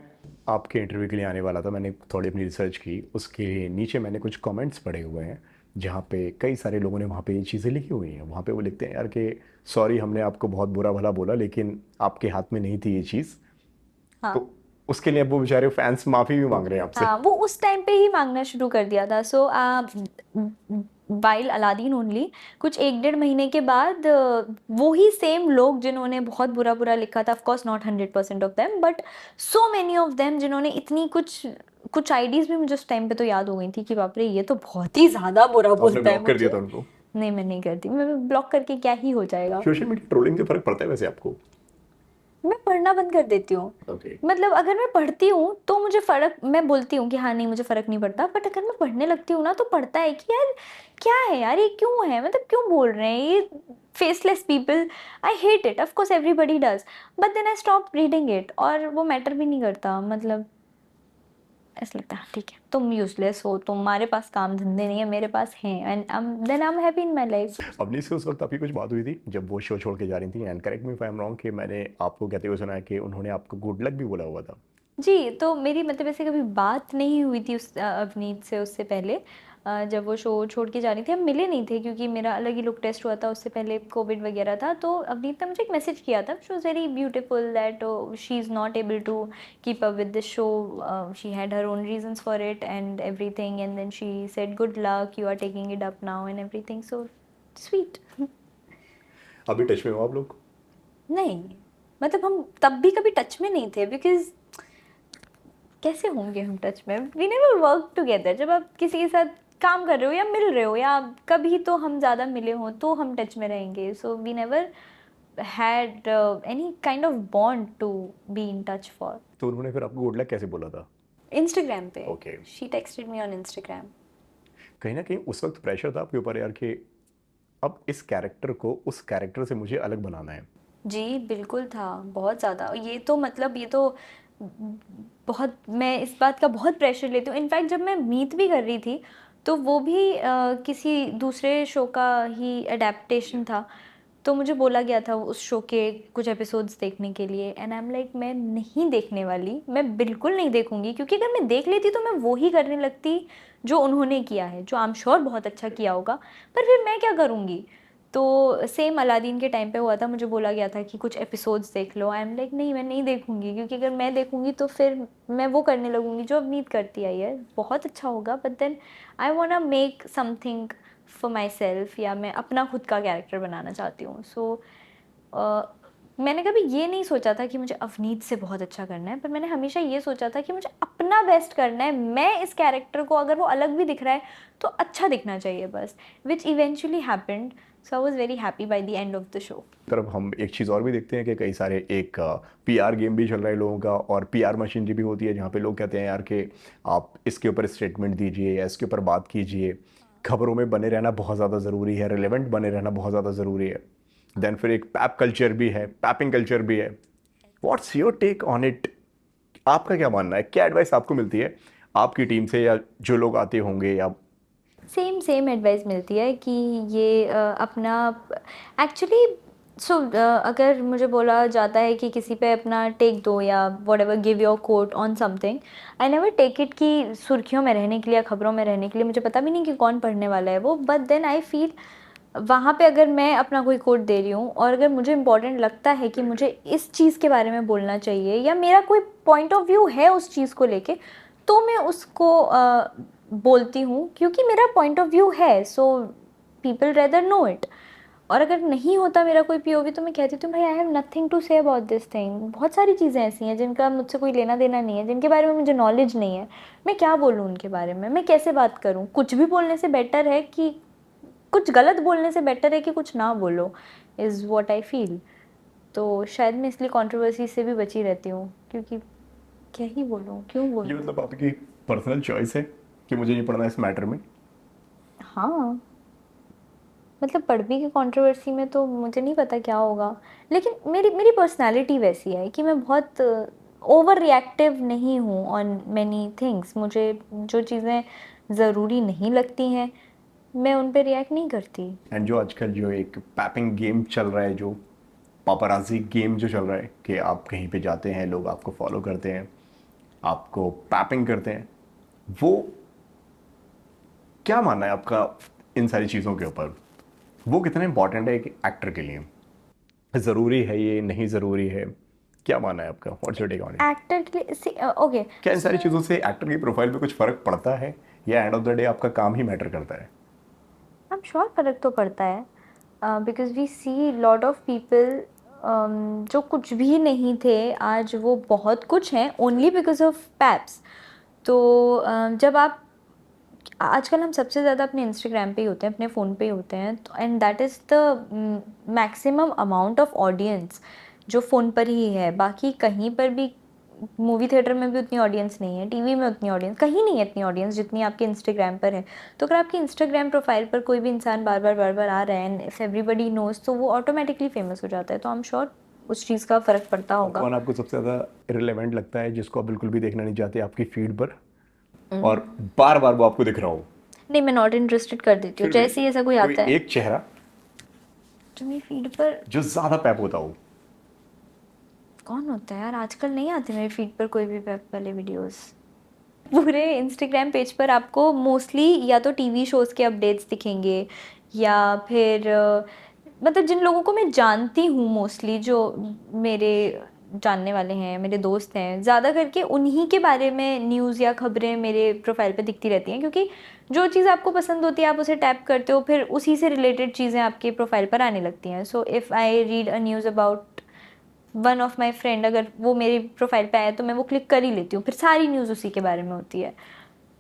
आपके इंटरव्यू के लिए आने वाला था, मैंने थोड़ी अपनी रिसर्च की, उसके नीचे मैंने कुछ कमेंट्स पढ़े हुए हैं जहाँ पे कई सारे लोगों ने वहाँ पे ये चीज़ें लिखी हुई हैं। वहाँ पे वो लिखते हैं यार कि सॉरी हमने आपको बहुत बुरा भला बोला, लेकिन आपके हाथ में नहीं थी ये चीज़। हाँ तो उसके लिए अब वो बेचारे फैंस माफ़ी भी मांग रहे हैं आपसे। हाँ, वो उस टाइम पे ही मांगना शुरू कर दिया था। सो वाइल अलादीन ओनली, कुछ एक डेढ़ महीने के बाद वो ही सेम लोग जिन्होंने बहुत बुरा बुरा लिखा था, of course not 100% of them but so many of them, जिन्होंने इतनी कुछ कुछ आईडीज भी मुझे उस टाइम पे तो याद हो गई थी कि बाप रे ये तो बहुत ही ज्यादा बुरा आपने बोलता है ब्लॉक कर दिया मुझे। था उनको? नहीं मैं नहीं करती, मैं ब्लॉक करके क्या ही हो जाएगा। सोशल मीडिया ट्रोलिंग से फ़र्क पड़ता है वैसे आपको? मैं पढ़ना बंद कर देती हूँ। ओके। मतलब अगर मैं पढ़ती हूँ तो मुझे फर्क, मैं बोलती हूँ कि हाँ नहीं मुझे फर्क नहीं पड़ता, बट अगर मैं पढ़ने लगती हूँ ना तो पड़ता है कि यार क्या है यार, ये क्यों है, मतलब क्यों बोल रहे हैं ये faceless people. I hate it, of course everybody does, but then I stop reading it, और वो मैटर भी नहीं करता। मतलब ऐसा लगता है हाँ, ठीक है तुम यूजलेस हो, तुम्हारे पास काम धंधे नहीं है, मेरे पास हैं, and then I am happy in my life. Avni से उस वक्त आपकी कुछ बात हुई थी जब वो शो छोड़ के जा रही थी? And correct me if I am wrong कि मैंने आपको कहते हुए सुना है कि उन्होंने आपको गुड लक भी बोला हुआ था। जी, तो मेरी मतलब ऐसे कभी बात नहीं हुई थी उस अवनीत से उससे पहले। जब वो शो छोड़ के जा रही थी, हम मिले नहीं थे क्योंकि मेरा अलग ही लुक टेस्ट हुआ था, उससे पहले कोविड वगैरह था। तो अवनीत ने मुझे एक मैसेज किया था, she was very beautiful that she is not able to keep up with this show, she had her own reasons for it and everything, and then she said good luck, you are taking it up now and everything, so sweet. अभी touch में हो आप लोग? नहीं, मतलब हम तब भी कभी टच में नहीं थे, बिकॉज कैसे होंगे हम टच में, वी नेवर वर्क टुगेदर। जब आप किसी के साथ काम कर रहे हो या मिल रहे हो या कभी तो हम ज़्यादा मिले हों तो हम टच में रहेंगे। So we never had any kind of bond to be in touch for. तो उन्होंने फिर आपको गुड लक कैसे बोला था? इंस्टाग्राम पे, okay. She texted me on Instagram. कहीं ना कहीं उस वक्त प्रेशर था आपके ऊपर यार कि अब इस कैरेक्टर को उस कैरेक्टर से मुझे अलग बनाना है? जी बिल्कुल था, बहुत ज़्यादा। ये तो मतलब ये तो बहुत, मैं इस बात का बहुत प्रेशर लेती हूँ। इनफैक्ट जब मैं मीत भी कर रही थी तो वो भी किसी दूसरे शो का ही अडेप्टेशन था, तो मुझे बोला गया था उस शो के कुछ एपिसोड्स देखने के लिए, एंड आई एम लाइक मैं नहीं देखने वाली, मैं बिल्कुल नहीं देखूंगी, क्योंकि अगर मैं देख लेती तो मैं वो ही करने लगती जो उन्होंने किया है, जो आई एम श्योर बहुत अच्छा किया होगा, पर फिर मैं क्या करूँगी। तो सेम अलादीन के टाइम पे हुआ था, मुझे बोला गया था कि कुछ एपिसोड्स देख लो, आई एम लाइक नहीं मैं नहीं देखूंगी, क्योंकि अगर मैं देखूंगी तो फिर मैं वो करने लगूंगी जो अवनीत करती आई है, बहुत अच्छा होगा, but then I want make something for my self, या मैं अपना खुद का कैरेक्टर बनाना चाहती हूँ। सो मैंने कभी ये नहीं सोचा था कि मुझे अवनीत से बहुत अच्छा करना है, पर मैंने हमेशा ये सोचा था कि मुझे अपना बेस्ट करना है। मैं इस कैरेक्टर को अगर वो अलग भी दिख रहा है तो अच्छा दिखना चाहिए बस, which eventually happened. So I was very happy by the end of the show. तरफ हम एक चीज़ और भी देखते हैं कि कई सारे एक पीआर गेम भी चल रहा है लोगों का, और पीआर मशीनरी भी होती है जहाँ पे लोग कहते हैं यार कि आप इसके ऊपर स्टेटमेंट दीजिए या इसके ऊपर बात कीजिए। खबरों में बने रहना बहुत ज़्यादा ज़रूरी है, रिलेवेंट बने रहना बहुत ज़्यादा ज़रूरी है। देन फिर एक पैप कल्चर भी है, पैपिंग कल्चर भी है। What's your take on it? आपका क्या मानना है, क्या एडवाइस आपको मिलती है आपकी टीम से या जो लोग आते होंगे? या सेम सेम एडवाइस मिलती है कि ये अपना एक्चुअली, सो अगर मुझे बोला जाता है कि किसी पे अपना टेक दो या whatever, give your quote on something, I never take it कि सुर्खियों में रहने के लिए या खबरों में रहने के लिए, मुझे पता भी नहीं कि कौन पढ़ने वाला है वो, बट देन आई फील वहाँ पे अगर मैं अपना कोई कोट दे रही हूँ और अगर मुझे इम्पोर्टेंट लगता है कि मुझे इस चीज़ के बारे में बोलना चाहिए या मेरा कोई पॉइंट ऑफ व्यू है उस चीज़ को लेके, तो मैं उसको बोलती हूँ, क्योंकि मेरा पॉइंट ऑफ व्यू है, so people rather know it. और अगर नहीं होता मेरा कोई पीओवी तो मैं कहती हूँ भाई I have nothing to say about this thing. बहुत सारी चीज़ें ऐसी हैं जिनका मुझसे कोई लेना देना नहीं है, जिनके बारे में मुझे नॉलेज नहीं है, मैं क्या बोलूँ उनके बारे में, मैं कैसे बात करूँ। कुछ भी बोलने से बेटर है कि कुछ गलत बोलने से बेटर है कि कुछ ना बोलो, इज़ वॉट आई फील। तो शायद मैं इसलिए कंट्रोवर्सी से भी बची रहती हूँ, क्योंकि क्या ही बोलूँ, क्यों ये बोलूँ। मतलब आपकी पर्सनल चॉइस है कि मुझे नहीं पढ़ना इस मैटर में। हाँ, मतलब पढ़वी की कंट्रोवर्सी में तो मुझे नहीं पता क्या होगा, लेकिन मेरी मेरी पर्सनालिटी वैसी है कि मैं बहुत ओवर रिएक्टिव नहीं हूँ ऑन मैनी थिंग्स। मुझे जो चीज़ें ज़रूरी नहीं लगती हैं मैं उन पे रिएक्ट नहीं करती। एंड जो आजकल जो एक पैपिंग गेम चल रहा है, जो पापराजी गेम जो चल रहा है कि आप कहीं पे जाते हैं, लोग आपको फॉलो करते हैं, आपको पैपिंग करते हैं, वो क्या मानना है आपका इन सारी चीज़ों के ऊपर? वो कितना इंपॉर्टेंट है एक एक्टर के लिए? ज़रूरी है ये, नहीं ज़रूरी है? क्या मानना है आपका? What's your take on it? Actor के लिए ओके। क्या इन सारी चीज़ों से एक्टर की प्रोफाइल पे कुछ फ़र्क पड़ता है, या एंड ऑफ द डे आपका काम ही मैटर करता है? आई एम श्योर फ़र्क तो पड़ता है, because we see lot of people जो कुछ भी नहीं थे आज वो बहुत कुछ हैं ओनली बिकॉज ऑफ पैप्स। तो जब आप आजकल हम सबसे ज़्यादा अपने इंस्टाग्राम पे ही होते हैं, अपने फ़ोन पे ही होते हैं, तो and that is the maximum amount of audience जो फ़ोन पर ही है। बाकी कहीं पर भी मूवी थिएटर में भी उतनी ऑडियंस नहीं है, टीवी में उतनी ऑडियंस कहीं नहीं है, इतनी ऑडियंस जितनी आपके इंस्टाग्राम पर है। तो अगर आपकी इंस्टाग्राम प्रोफाइल पर कोई भी इंसान बार बार आ रहा है एंड इफ़ एवरीबडी नोज तो वो ऑटोमेटिकली फेमस हो जाता है। तो आई एम श्योर उस चीज़ का फ़र्क पड़ता और होगा। कौन आपको सबसे ज़्यादा रिलेवेंट लगता है, जिसको आप बिल्कुल भी देखना नहीं चाहते आपकी फीड पर, और बार बार वो आपको दिख रहा हो? नहीं, मैं नॉट इंटरेस्टेड कर देती हूँ फिर भी जैसे ही ऐसा कोई कोई आता है एक चेहरा जो मेरी फीड पर। जो ज़्यादा पैप होता हो? कौन होता है यार, आजकल नहीं आते मेरे फीड पर कोई भी वेब वाले वीडियोस। पूरे इंस्टाग्राम पेज पर आपको मोस्टली या तो टीवी शोज़ के अपडेट्स दिखेंगे या फिर मतलब जिन लोगों को मैं जानती हूँ मोस्टली, जो मेरे जानने वाले हैं, मेरे दोस्त हैं, ज़्यादा करके उन्हीं के बारे में न्यूज़ या खबरें मेरे प्रोफाइल पे दिखती रहती हैं, क्योंकि जो चीज़ आपको पसंद होती है आप उसे टैप करते हो, फिर उसी से रिलेटेड चीज़ें आपके प्रोफाइल पर आने लगती हैं। So if I read a news about one of my friend, अगर वो मेरी प्रोफाइल पे आया तो मैं वो क्लिक कर ही लेती हूँ, फिर सारी न्यूज़ उसी के बारे में होती है।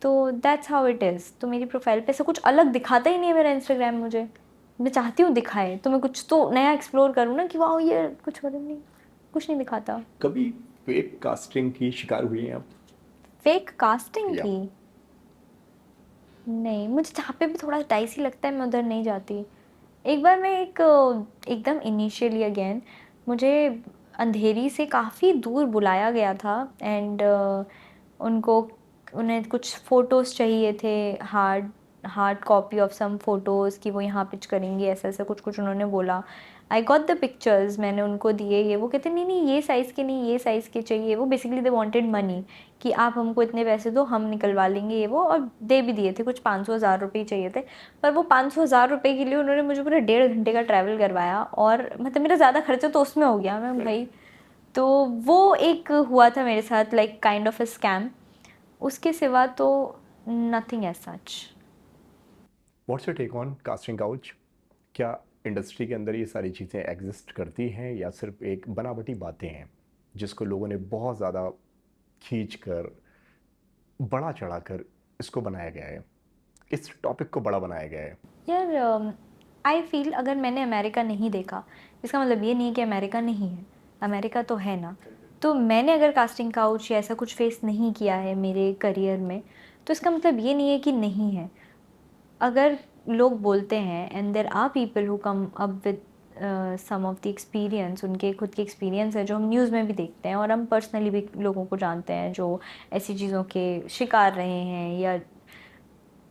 तो दैट्स हाउ इट इज़। तो मेरी प्रोफाइल पे ऐसा कुछ अलग दिखाता ही नहीं है मेरा इंस्टाग्राम मुझे। मैं चाहती हूँ दिखाए तो मैं कुछ तो नया एक्सप्लोर करूँ ना, कि वाह ये कुछ और नहीं, कुछ नहीं दिखाता। कभी फेक कास्टिंग की शिकार हुई हैं आप? फेक कास्टिंग या की? नहीं, मुझे जहाँ पे भी थोड़ा डाइसी लगता है मैं उधर नहीं जाती। एक बार मैं एकदम इनिशियली अगेन मुझे अंधेरी से काफ़ी दूर बुलाया गया था एंड उनको उन्हें कुछ फ़ोटोज़ चाहिए थे, hard hard copy of some photos कि वो यहाँ पिच करेंगे, ऐसा ऐसा कुछ कुछ उन्होंने बोला। आई गॉट द पिक्चर्स, मैंने उनको दिए, ये वो कहते नहीं नहीं ये साइज़ के नहीं, ये साइज़ के चाहिए। वो बेसिकली दे वांटेड मनी, कि आप हमको इतने पैसे दो हम निकलवा लेंगे ये वो, और दे भी दिए थे, कुछ 500,000 रुपये ही चाहिए थे। पर वो 500,000 रुपये के लिए उन्होंने मुझे पूरा 1.5 घंटे का ट्रैवल करवाया, और मतलब मेरा ज़्यादा खर्चा तो उसमें हो गया। मैं भाई, तो वो एक हुआ था मेरे साथ, like kind of a scam. उसके सिवा तो nothing as such. What's your take on casting couch? क्या इंडस्ट्री के अंदर ये सारी चीज़ें एग्जिस्ट करती हैं, या सिर्फ एक बनावटी बातें हैं जिसको लोगों ने बहुत ज़्यादा खींच कर, बड़ा चढ़ाकर इसको बनाया गया है, इस टॉपिक को बड़ा बनाया गया है? यार आई फील अगर मैंने अमेरिका नहीं देखा इसका मतलब ये नहीं कि अमेरिका नहीं है, अमेरिका तो है ना। तो मैंने अगर कास्टिंग काउच या ऐसा कुछ फेस नहीं किया है मेरे करियर में, तो इसका मतलब ये नहीं है कि नहीं है। अगर लोग बोलते हैं and there are people who come up with some of the experience, उनके खुद के एक्सपीरियंस है जो हम न्यूज़ में भी देखते हैं, और हम पर्सनली भी लोगों को जानते हैं जो ऐसी चीज़ों के शिकार रहे हैं, या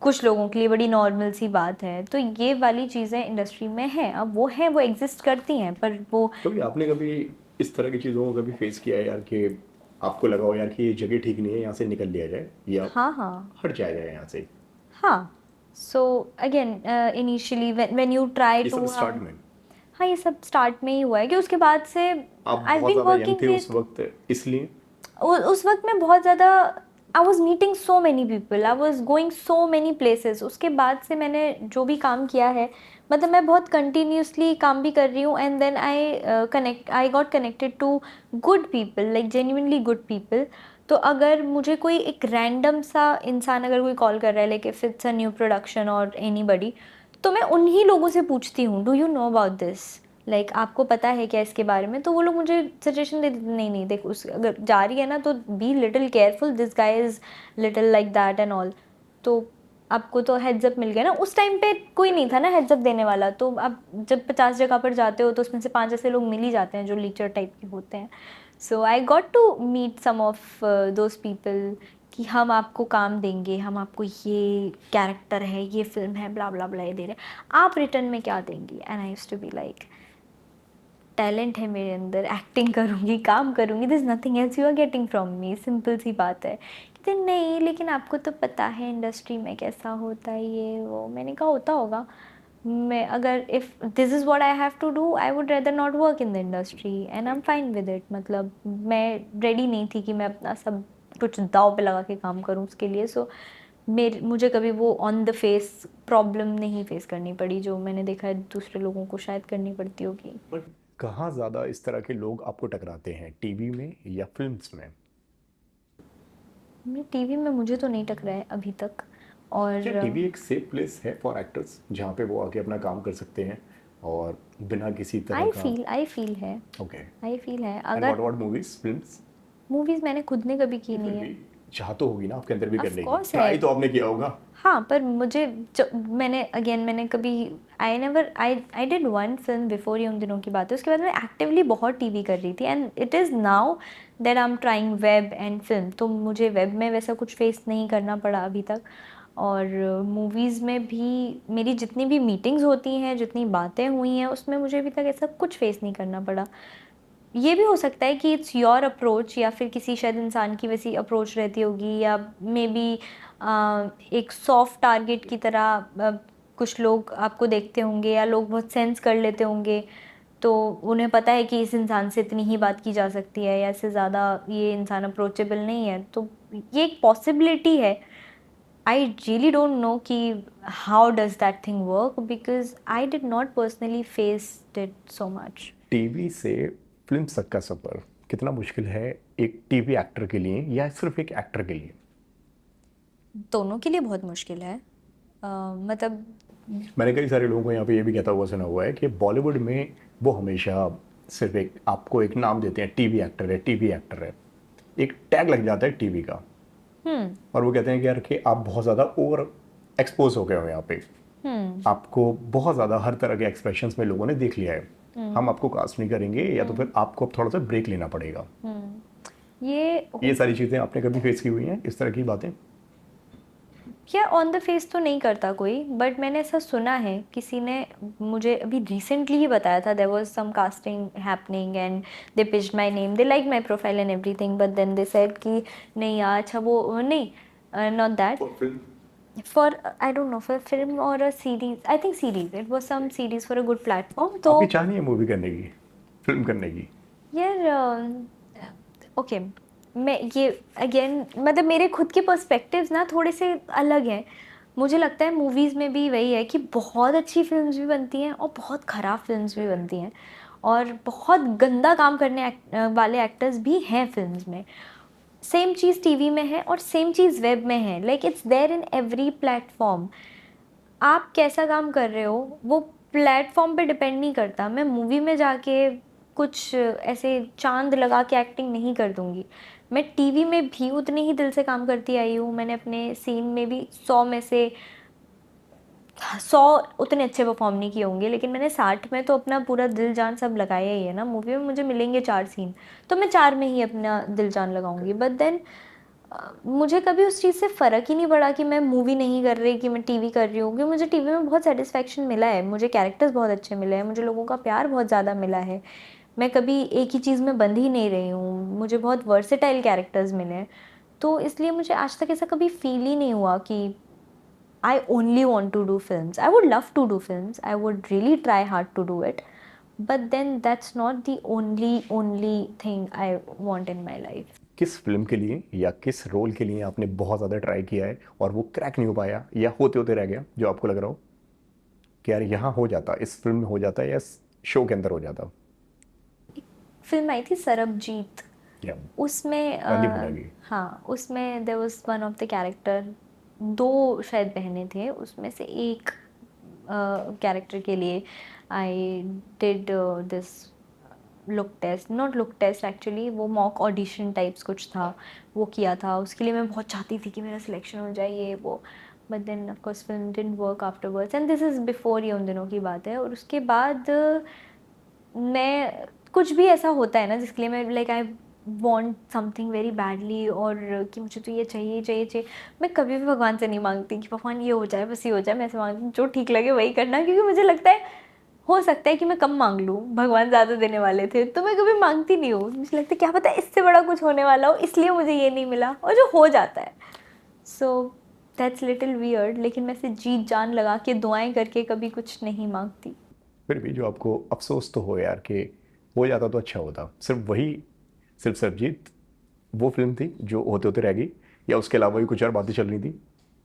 कुछ लोगों के लिए बड़ी नॉर्मल सी बात है। तो ये वाली चीज़ें इंडस्ट्री में हैं, अब वो हैं, वो एग्जिस्ट करती हैं, पर वो कभी आपने कभी इस तरह की चीज़ों को कभी फेस किया है यार, कि आपको लगा हो यार कि ये जगह ठीक नहीं है, यहाँ से निकल लिया जाए या हाँ हाँ हट जाया जाए यहाँ से? हाँ। So again initially when you try ये सब टू, स्टार्ट में हाँ ये सब स्टार्ट में ही हुआ है कि उसके बाद से आप आई बहुत बीन ज़्यादा यंग वर्किंग थे उस विद, वक्त, इसलिए? उस वक्त मैं बहुत ज़्यादा I was meeting so many people, I was going so many places. उसके बाद से मैंने जो भी काम किया है मतलब मैं बहुत कंटिन्यूसली काम भी कर रही हूँ, and then I got connected to good people, like genuinely good people. तो अगर मुझे कोई एक रैंडम सा इंसान अगर कोई कॉल कर रहा है, like if it's a new production और एनीबडी, तो मैं उन्हीं लोगों से पूछती हूँ, do you know about this, like आपको पता है क्या इसके बारे में? तो वो लोग मुझे सजेशन दे देते, नहीं नहीं देख, उस अगर जा रही है ना तो be little careful, this guy is little like that and all. तो आपको तो हेड्स अप मिल गया ना। उस टाइम पे कोई नहीं था ना हेड्स अप देने वाला, तो आप जब 50 जगह पर जाते हो तो उसमें से 5 ऐसे लोग मिल ही जाते हैं जो लीचर टाइप के होते हैं। So I got to meet some of those people कि हम आपको काम देंगे, हम आपको ये कैरेक्टर है, ये फिल्म है, ब्ला ब्ला ब्ला ये दे रहे हैं, आप रिटर्न में क्या देंगी? And I used to be like, talent है मेरे अंदर, एक्टिंग करूँगी, काम करूँगी, this nothing else you are getting from me, simple सी बात है। कहते नहीं लेकिन आपको तो पता है इंडस्ट्री में कैसा होता है ये वो। मैंने कहा होता होगा, मैं अगर if this is what I have to do, I would rather not work in the industry and I am fine with it. मतलब मैं रेडी नहीं थी कि मैं अपना सब कुछ दाव पे लगा के काम करूँ उसके लिए। सो मेरे मुझे कभी वो ऑन द फेस प्रॉब्लम नहीं फेस करनी पड़ी जो मैंने देखा है दूसरे लोगों को शायद करनी पड़ती होगी। बट कहाँ ज़्यादा इस तरह के लोग आपको टकराते हैं, टीवी में या फिल्म्स में? टीवी में मुझे तो नहीं टकरा है अभी तक। क्या और टीवी एक सेफ प्लेस है फॉर एक्टर्स जहाँ पे वो आके अपना काम कर सकते हैं और बिना किसी तरह का? आई फील है, ओके। आई फील है एंड व्हाट अगर अबाउट मूवीज, फिल्म्स? मूवीज़ मैंने खुद ने कभी की फिर नहीं है। भी चाह तो होगी ना आपके अंदर भी ऑफ करने की, कोर्स है। ट्राई तो आपने किया होगा। हाँ, पर मुझे मैंने कभी I did one film before, ये उन दिनों की बात है। उसके बाद मैं एक्टिवली बहुत टीवी कर रही थी, and it is now that I am trying web and film. तो मुझे वेब में वैसा कुछ फेस नहीं करना पड़ा अभी तक, और मूवीज़ में भी मेरी जितनी भी मीटिंग्स होती हैं, जितनी बातें हुई हैं, उसमें मुझे अभी तक ऐसा कुछ फेस नहीं करना पड़ा। ये भी हो सकता है कि इट्स योर अप्रोच, या फिर किसी शायद इंसान की वैसी अप्रोच रहती होगी, या मे बी एक सॉफ्ट टारगेट की तरह कुछ लोग आपको देखते होंगे, या लोग बहुत सेंस कर लेते होंगे। तो उन्हें पता है कि इस इंसान से इतनी ही बात की जा सकती है, या इससे ज़्यादा ये इंसान अप्रोचेबल नहीं है। तो ये एक पॉसिबिलिटी है। आई रियली डोंट नो कि how does that thing work, because I did not personally face it so much. TV से फिल्म तक का सफ़र कितना मुश्किल है एक टीवी एक्टर के लिए या सिर्फ एक एक्टर के लिए? दोनों के लिए बहुत मुश्किल है। मतलब मैंने कई सारे लोगों को यहाँ पे ये भी कहता हुआ सुना हुआ है कि बॉलीवुड में वो हमेशा सिर्फ एक आपको एक नाम देते हैं, टीवी एक्टर है, टीवी एक्टर है, एक टैग लग जाता है टीवी का। और वो कहते हैं कि यार कि आप बहुत ज़्यादा ओवर एक्सपोज हो गए हो यहाँ पे, आपको बहुत ज़्यादा हर तरह के एक्सप्रेशंस में लोगों ने देख लिया है, हम आपको कास्ट नहीं करेंगे, या तो फिर आपको अब थोड़ा सा ब्रेक लेना पड़ेगा। ये ये सारी चीज़ें आपने कभी फेस की हुई हैं, इस तरह की बातें? क्या ऑन द फेस तो नहीं करता कोई, बट मैंने ऐसा सुना है, किसी ने मुझे अभी रिसेंटली ही बताया था, there was some casting happening and they pitched my name, they like my profile and everything, but then they said कि नहीं यार, अच्छा वो नहीं, not that, for I don't know, for film और a series, I think series, it was some series for a good platform. तो आपकी चाह नहीं है मूवी करने की, फिल्म करने की? यार ओके, मैं ये अगेन, मतलब मेरे खुद के पर्सपेक्टिव्स ना थोड़े से अलग हैं। मुझे लगता है मूवीज़ में भी वही है कि बहुत अच्छी फिल्म्स भी बनती हैं और बहुत ख़राब फिल्म्स भी बनती हैं, और बहुत गंदा काम करने वाले एक्टर्स भी हैं फिल्म्स में। सेम चीज़ टीवी में है और सेम चीज़ वेब में है, like it's there in every platform. आप कैसा काम कर रहे हो वो प्लेटफॉर्म पे डिपेंड नहीं करता। मैं मूवी में जाके कुछ ऐसे चांद लगा के एक्टिंग नहीं कर दूंगी। मैं टीवी में भी उतने ही दिल से काम करती आई हूँ। मैंने अपने सीन में भी 100 में से 100 उतने अच्छे परफॉर्म नहीं किए होंगे, लेकिन मैंने 60 में तो अपना पूरा दिल जान सब लगाया ही है ना। मूवी में मुझे मिलेंगे 4 सीन, तो मैं 4 में ही अपना दिल जान लगाऊंगी। बट देन मुझे कभी उस चीज़ से फ़र्क ही नहीं पड़ा कि मैं मूवी नहीं कर रही, कि मैं टीवी कर रही हूँ, क्योंकि मुझे टीवी में बहुत सेटिस्फेक्शन मिला है, मुझे कैरेक्टर्स बहुत अच्छे मिले हैं, मुझे लोगों का प्यार बहुत ज़्यादा मिला है। मैं कभी एक ही चीज़ में बंध ही नहीं रही हूँ, मुझे बहुत वर्सेटाइल कैरेक्टर्स मिले हैं। तो इसलिए मुझे आज तक ऐसा कभी फील ही नहीं हुआ कि I only want to do films. I would love to do films, I would really try hard to do it, but then that's not the only thing I want in my life. किस film के लिए या किस role के लिए आपने बहुत ज़्यादा ट्राई किया है और वो क्रैक नहीं हो पाया या होते होते रह गया, जो आपको लग रहा हो? कि यार यहाँ हो जाता, इस फिल्म में हो जाता या शो के अंदर हो जाता? फिल्म आई थी सरबजीत, या उसमें गांधी बुलागी। हाँ, उसमें there was one of the character, दो शायद बहनें थे, उसमें से एक कैरेक्टर के लिए I did this look test, not look test actually, वो मॉक ऑडिशन टाइप्स कुछ था, वो किया था। उसके लिए मैं बहुत चाहती थी कि मेरा सिलेक्शन हो जाए ये वो, but then of course film didn't work afterwards, and this is before, ये उन दिनों की बात है। और उसके बाद मैं, कुछ भी ऐसा होता है ना जिसके लिए मैं like I want something very badly, और कि मुझे तो ये चाहिए चाहिए चाहिए, मैं कभी भी भगवान से नहीं मांगती कि भगवान ये हो जाए, बस ये हो जाए। मैं ऐसे मांगती हूँ जो ठीक लगे वही करना, क्योंकि मुझे लगता है हो सकता है कि मैं कम मांग लूँ, भगवान ज़्यादा देने वाले थे, तो मैं कभी मांगती नहीं हूँ। मुझे लगता है क्या पता है इससे बड़ा कुछ होने वाला हो, इसलिए मुझे ये नहीं मिला, और जो हो जाता है। सो दैट्स लिटिल वियर्ड, लेकिन मैं से जीत जान लगा के दुआएं करके कभी कुछ नहीं मांगती। फिर भी जो आपको अफसोस तो हो यार कि हो जाता तो अच्छा होता, सिर्फ वही, सिर्फ सरबजीत वो फिल्म थी जो होते होते रह गई, या उसके अलावा भी कुछ और बातें चल रही थी?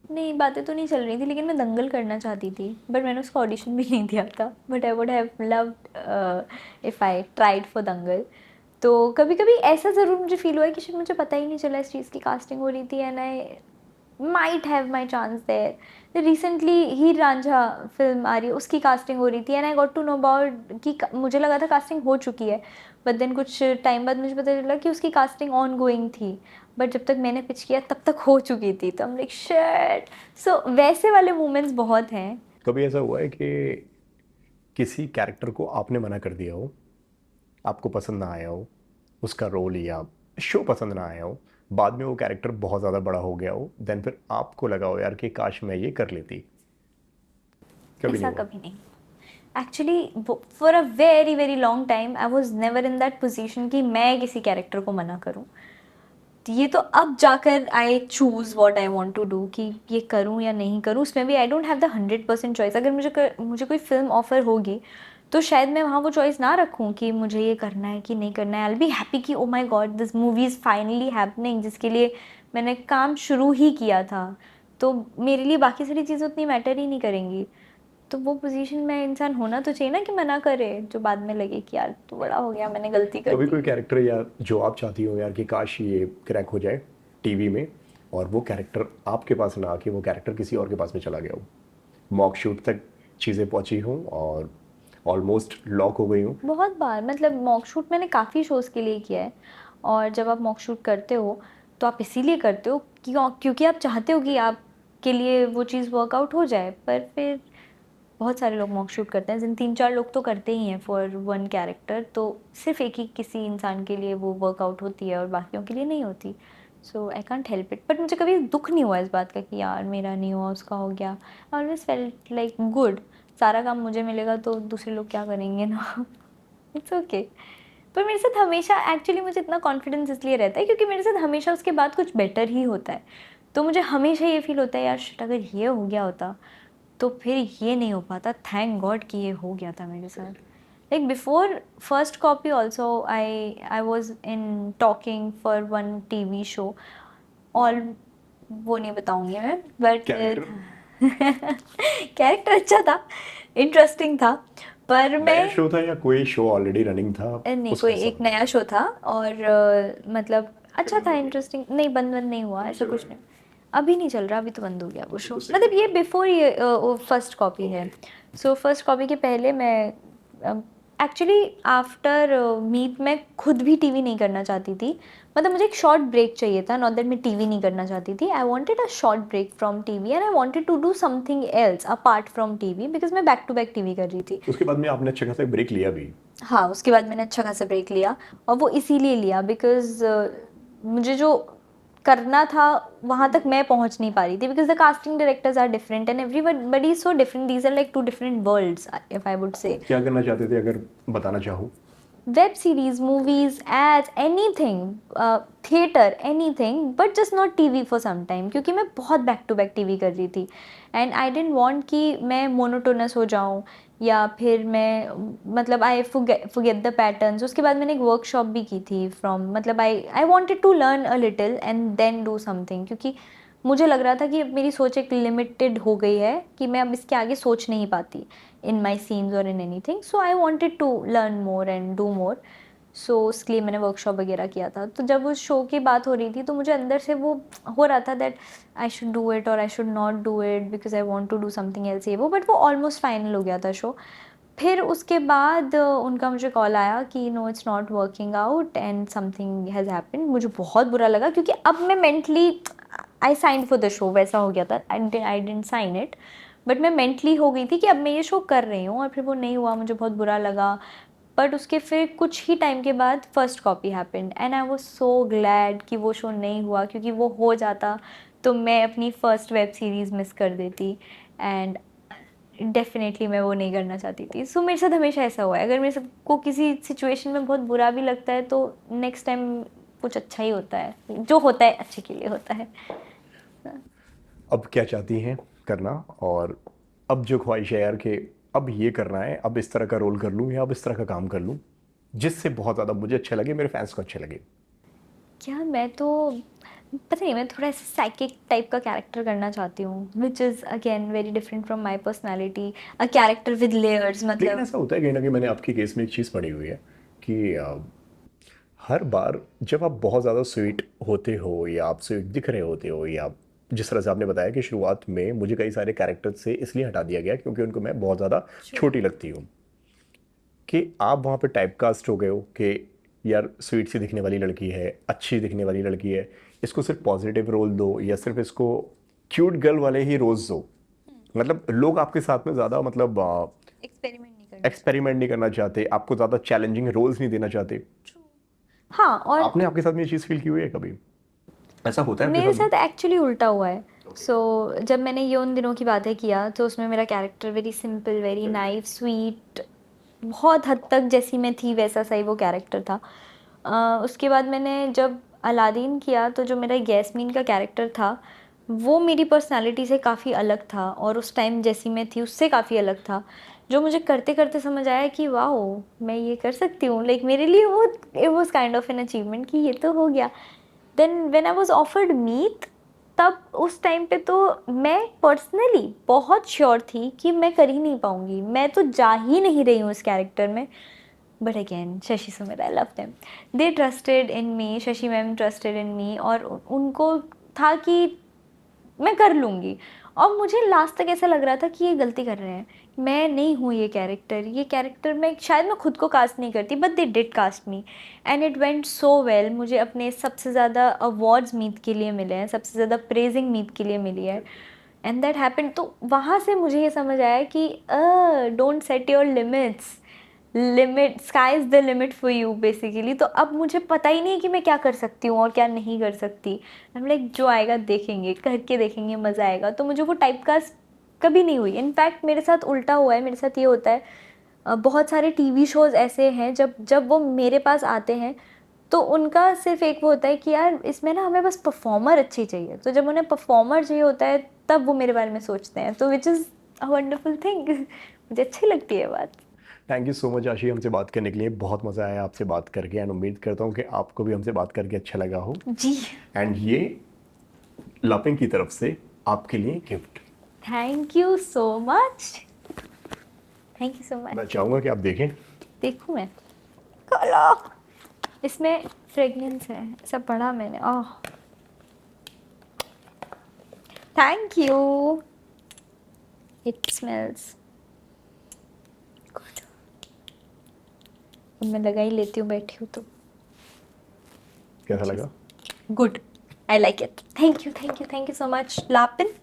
नहीं, बातें तो नहीं चल रही थी, लेकिन मैं दंगल करना चाहती थी, बट मैंने उसका ऑडिशन भी नहीं दिया था, but I would have loved if I tried for Dangal. तो कभी कभी ऐसा ज़रूर मुझे फील हुआ है कि शायद मुझे पता ही नहीं चला इस चीज़ की कास्टिंग हो रही थी, and I might have my chance there. Recently Heer Ranjha film आ रही है, उसकी कास्टिंग हो रही थी, and I got to know about कि मुझे लगा था कास्टिंग हो चुकी है, बट देन कुछ टाइम बाद मुझे पता चला कि उसकी कास्टिंग ऑन गोइंग थी, बट जब तक मैंने पिच किया तब तक हो चुकी थी, तो हम लाइक शिट। सो वैसे वाले मोमेंट्स बहुत हैं। कभी ऐसा हुआ है कि किसी कैरेक्टर को आपने मना कर दिया हो, आपको पसंद ना आया हो उसका रोल या शो पसंद ना आया हो, बाद में वो कैरेक्टर बहुत ज़्यादा बड़ा हो गया हो, देन फिर आपको लगा हो यार कि काश मैं ये कर लेती? कभी नहीं ऐसा हुआ? कभी नहीं, actually for a very very long time I was never in that position कि मैं किसी कैरेक्टर को मना करूँ। ये तो अब जाकर I choose what I want to do, कि ये करूँ या नहीं करूँ, उसमें भी I don't have the 100% choice. अगर मुझे कोई फिल्म ऑफर होगी तो शायद मैं वहाँ वो चॉइस ना रखूँ कि मुझे ये करना है कि नहीं करना है। आई विल बी हैप्पी कि oh my god this movie is finally happening, जिसके लिए मैंने काम शुरू ही किया था। तो मेरे लिए बाकी सारी चीज़ें उतनी मैटर ही नहीं करेंगी। तो वो पोजीशन में इंसान होना तो चाहिए ना कि मना करे, जो बाद में लगे कि यार तू बड़ा हो गया, मैंने गलती कर कभी दी। कोई कैरेक्टर या जो आप चाहती हो यार कि काश ये क्रैक हो जाए टीवी में, और वो कैरेक्टर आपके पास ना आके वो कैरेक्टर किसी और के पास में चला गया हो, मॉक शूट तक चीज़ें पहुंची हों और ऑलमोस्ट लॉक हो गई हों? बहुत बार, मतलब मॉक शूट मैंने काफ़ी शोज़ के लिए किया है, और जब आप मॉक शूट करते हो तो आप इसीलिए करते हो क्योंकि आप चाहते हो कि आपके लिए वो चीज़ वर्कआउट हो जाए। पर फिर बहुत सारे लोग मॉक शूट करते हैं, जिन 3-4 लोग तो करते ही हैं फॉर वन कैरेक्टर, तो सिर्फ एक ही किसी इंसान के लिए वो वर्कआउट होती है और बाकियों के लिए नहीं होती। सो I can't help it, but मुझे कभी दुख नहीं हुआ इस बात का कि यार मेरा नहीं हुआ, उसका हो गया। I always felt like good, सारा काम मुझे मिलेगा तो दूसरे लोग क्या करेंगे ना। It's okay. पर मेरे साथ हमेशा एक्चुअली मुझे इतना कॉन्फिडेंस इसलिए रहता है क्योंकि मेरे साथ हमेशा उसके बाद कुछ बेटर ही होता है। तो मुझे हमेशा ये फील होता है यार शिट, अगर ये हो गया होता तो फिर ये नहीं हो पाता, थैंक गॉड कि ये हो गया था मेरे साथ। Like before first copy also I was in talking for one TV show, और वो नहीं बताऊंगी मैं, बट कैरेक्टर कैरेक्टर अच्छा था, इंटरेस्टिंग था, पर नया मैं शो था या कोई शो ऑलरेडी रनिंग था नहीं, कोई उसका सब? एक नया शो था, और मतलब अच्छा था, इंटरेस्टिंग। नहीं, बंद बंद नहीं हुआ, ऐसा कुछ नहीं, अभी नहीं चल रहा, अभी तो बंद हो गया वो शो। मतलब ये बिफोर ये फर्स्ट कॉपी है। सो फर्स्ट कॉपी के पहले मैं एक्चुअली आफ्टर मीट मैं खुद भी टीवी नहीं करना चाहती थी। मतलब मुझे एक शॉर्ट ब्रेक चाहिए था, नॉट दैट मैं टीवी नहीं करना चाहती थी। I wanted a short break from TV and I wanted to do something else apart from TV, because मैं बैक टू बैक टीवी कर रही थी। उसके बाद में आपने अच्छा खासा ब्रेक लिया भी? हाँ, उसके बाद मैंने अच्छा खासा ब्रेक लिया, और वो इसीलिए लिया बिकॉज मुझे जो करना था वहाँ तक मैं पहुँच नहीं पा रही थी, because the casting directors are different and everybody is so different, these are like two different worlds if I would say. क्या करना चाहते थे अगर बताना चाहो? Web series, movies, ads, anything, theatre, anything, but just not TV for some time, क्योंकि मैं बहुत बैक टू बैक टीवी कर रही थी एंड आई डेंट वांट कि मैं मोनोटोनस हो जाऊँ, या फिर मैं मतलब आई फॉरगेट द पैटर्न्स। उसके बाद मैंने एक वर्कशॉप भी की थी फ्रॉम, मतलब I wanted to learn a little and then do something, क्योंकि मुझे लग रहा था कि अब मेरी सोच एक लिमिटेड हो गई है कि मैं अब इसके आगे सोच नहीं पाती इन माई सीन्स और in anything, so I wanted to learn more and do more. So उसके लिए मैंने वर्कशॉप वगैरह किया था। तो जब उस शो की बात हो रही थी तो मुझे अंदर से वो हो रहा था that I should do it और I should not do it because I want to do something else, ये वो, बट वो ऑलमोस्ट फाइनल हो गया था शो। फिर उसके बाद उनका मुझे कॉल आया कि no it's not working out and something has happened. मुझे बहुत बुरा लगा क्योंकि अब मैं mentally, I sign for the show, वैसा हो गया था, I didn't sign it, but मैं मेंटली हो गई थी कि अब मैं ये शो कर रही हूँ, और फिर वो नहीं हुआ, मुझे बहुत बुरा लगा। बट उसके फिर कुछ ही टाइम के बाद first copy happened and I was so glad कि वो शो नहीं हुआ, क्योंकि वो हो जाता तो मैं अपनी फर्स्ट वेब सीरीज़ मिस कर देती एंड डेफिनेटली मैं वो नहीं करना चाहती थी। सो मेरे साथ हमेशा ऐसा हुआ है, अगर मेरे सबको किसी सिचुएशन में बहुत बुरा भी लगता है तो नेक्स्ट टाइम कुछ अच्छा ही होता है, जो होता है अच्छे के लिए होता है। अब क्या चाहती हैं करना, और अब जो ख्वाहिश है यार कि अब ये करना है, अब इस तरह का रोल कर लूँ या अब इस तरह का काम कर लूँ जिससे बहुत ज़्यादा मुझे अच्छा लगे, मेरे फैंस को अच्छा लगे? क्या मैं तो पता नहीं, मैं थोड़ा ऐसे साइकिक टाइप का कैरेक्टर करना चाहती हूँ, which is again very different from my personality, a character with layers, लेकिन मतलब। ऐसा होता है कहीं ना कहीं, मैंने आपके केस में एक चीज़ पढ़ी हुई है कि हर बार जब आप बहुत ज़्यादा स्वीट होते हो या आप स्वीट दिख रहे होते हो, या आप जिस तरह से आपने बताया कि शुरुआत में मुझे कई सारे कैरेक्टर से इसलिए हटा दिया गया क्योंकि उनको मैं बहुत ज़्यादा छोटी लगती हूँ, कि आप वहाँ पे टाइप कास्ट हो गए हो कि यार स्वीट सी दिखने वाली लड़की है, अच्छी दिखने वाली लड़की है, इसको सिर्फ पॉजिटिव रोल दो या सिर्फ इसको क्यूट गर्ल वाले ही रोल्स दो। मतलब लोग आपके साथ में ज़्यादा मतलब एक्सपेरिमेंट नहीं करना एक्सपेरिमेंट नहीं करना चाहते, आपको ज़्यादा चैलेंजिंग रोल्स नहीं देना चाहते। चाहती। हाँ, और आपने आपके साथ में ये चीज़ फील की हुई है कभी? ऐसा होता है आपके मेरे साथ में? साथ एक्चुअली उल्टा हुआ है। सो जब मैंने ये उन दिनों की बातें किया तो उसमें मेरा character very simple, very naive, sweet, बहुत हद तक जैसी मैं थी वैसा सही वो कैरेक्टर था। उसके बाद मैंने जब अलादीन किया तो जो मेरा यैस्मीन का कैरेक्टर था वो मेरी पर्सनालिटी से काफ़ी अलग था, और उस टाइम जैसी मैं थी उससे काफ़ी अलग था, जो मुझे करते करते समझ आया कि वाओ मैं ये कर सकती हूँ। लाइक मेरे लिए वो it was kind of an achievement कि ये तो हो गया। Then when I was offered Meet, तब उस टाइम पे तो मैं पर्सनली बहुत श्योर थी कि मैं कर ही नहीं पाऊंगी, मैं तो जा ही नहीं रही हूँ इस कैरेक्टर में। But again Shashi Sumit, I love them, they trusted in me, Shashi ma'am trusted in me, और उनको था कि मैं कर लूँगी। और मुझे लास्ट तक ऐसा लग रहा था कि ये गलती कर रहे हैं, मैं नहीं हूँ ये कैरेक्टर मैं शायद मैं खुद को कास्ट नहीं करती, but they did cast me and it went so well. मुझे अपने सबसे ज़्यादा अवार्ड्स मीत के लिए मिले हैं, सबसे ज़्यादा प्रेजिंग मीत के लिए मिली है, एंड दैट हैपेंड। तो वहाँ से मुझे ये समझ आया कि don't set your limits, limit sky is the limit for you basically. तो अब मुझे पता ही नहीं कि मैं क्या कर सकती हूँ और क्या नहीं कर सकती। हम लाइक जो आएगा देखेंगे, करके देखेंगे, मज़ा आएगा। तो मुझे वो टाइप कास्ट कभी नहीं हुई। इनफैक्ट मेरे साथ उल्टा हुआ है, मेरे साथ ये होता है बहुत सारे टीवी शोज़ ऐसे हैं जब जब वो मेरे पास आते हैं तो उनका सिर्फ एक वो होता है कि यार इसमें ना हमें बस परफॉर्मर अच्छी चाहिए। तो जब उन्हें परफॉर्मर चाहिए होता है तब वो मेरे बारे में सोचते हैं, तो which is a wonderful thing. मुझे अच्छी लगती है बात। थैंक यू सो मच आशी, हमसे बात करने के लिए। बहुत मज़ा आया आपसे बात करके, एंड उम्मीद करता हूँ कि आपको भी हमसे बात करके अच्छा लगा हो। जी, एंड ये लापिंग की तरफ से आपके लिए gift. Thank you so much, thank you सो मैं मच। चाहूँगा कि आप देखें। देखूँ मैं? कलो, इसमें फ्रेगनेंस है, ऐसा पढ़ा मैंने। Oh, thank you, it smells good. अब मैं लगा ही लेती हूँ, बैठी हूँ तो। कैसा लगा? Good, I like it. Thank you so much लापिन।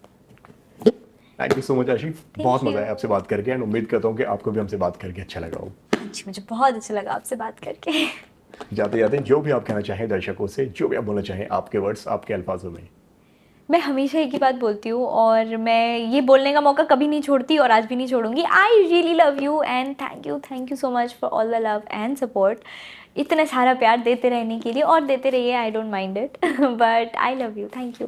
Thank you so much Ashi, बहुत मज़ा you. आया आपसे बात करके, एंड उम्मीद करता हूँ कि आपको भी हमसे बात करके अच्छा लगा हो। जी, मुझे बहुत अच्छा लगा आपसे बात करके। जाते जाते जो भी आप कहना चाहें दर्शकों से, जो भी आप बोलना चाहें, आपके वर्ड्स, आपके अल्फाजों में। मैं हमेशा एक ही बात बोलती हूँ और मैं ये बोलने का मौका कभी नहीं छोड़ती और आज भी नहीं छोड़ूंगी। I really love you and thank you so much for all the love and support. इतना सारा प्यार देते रहने के लिए, और देते रहिए, I don't mind it, but I love you, thank you.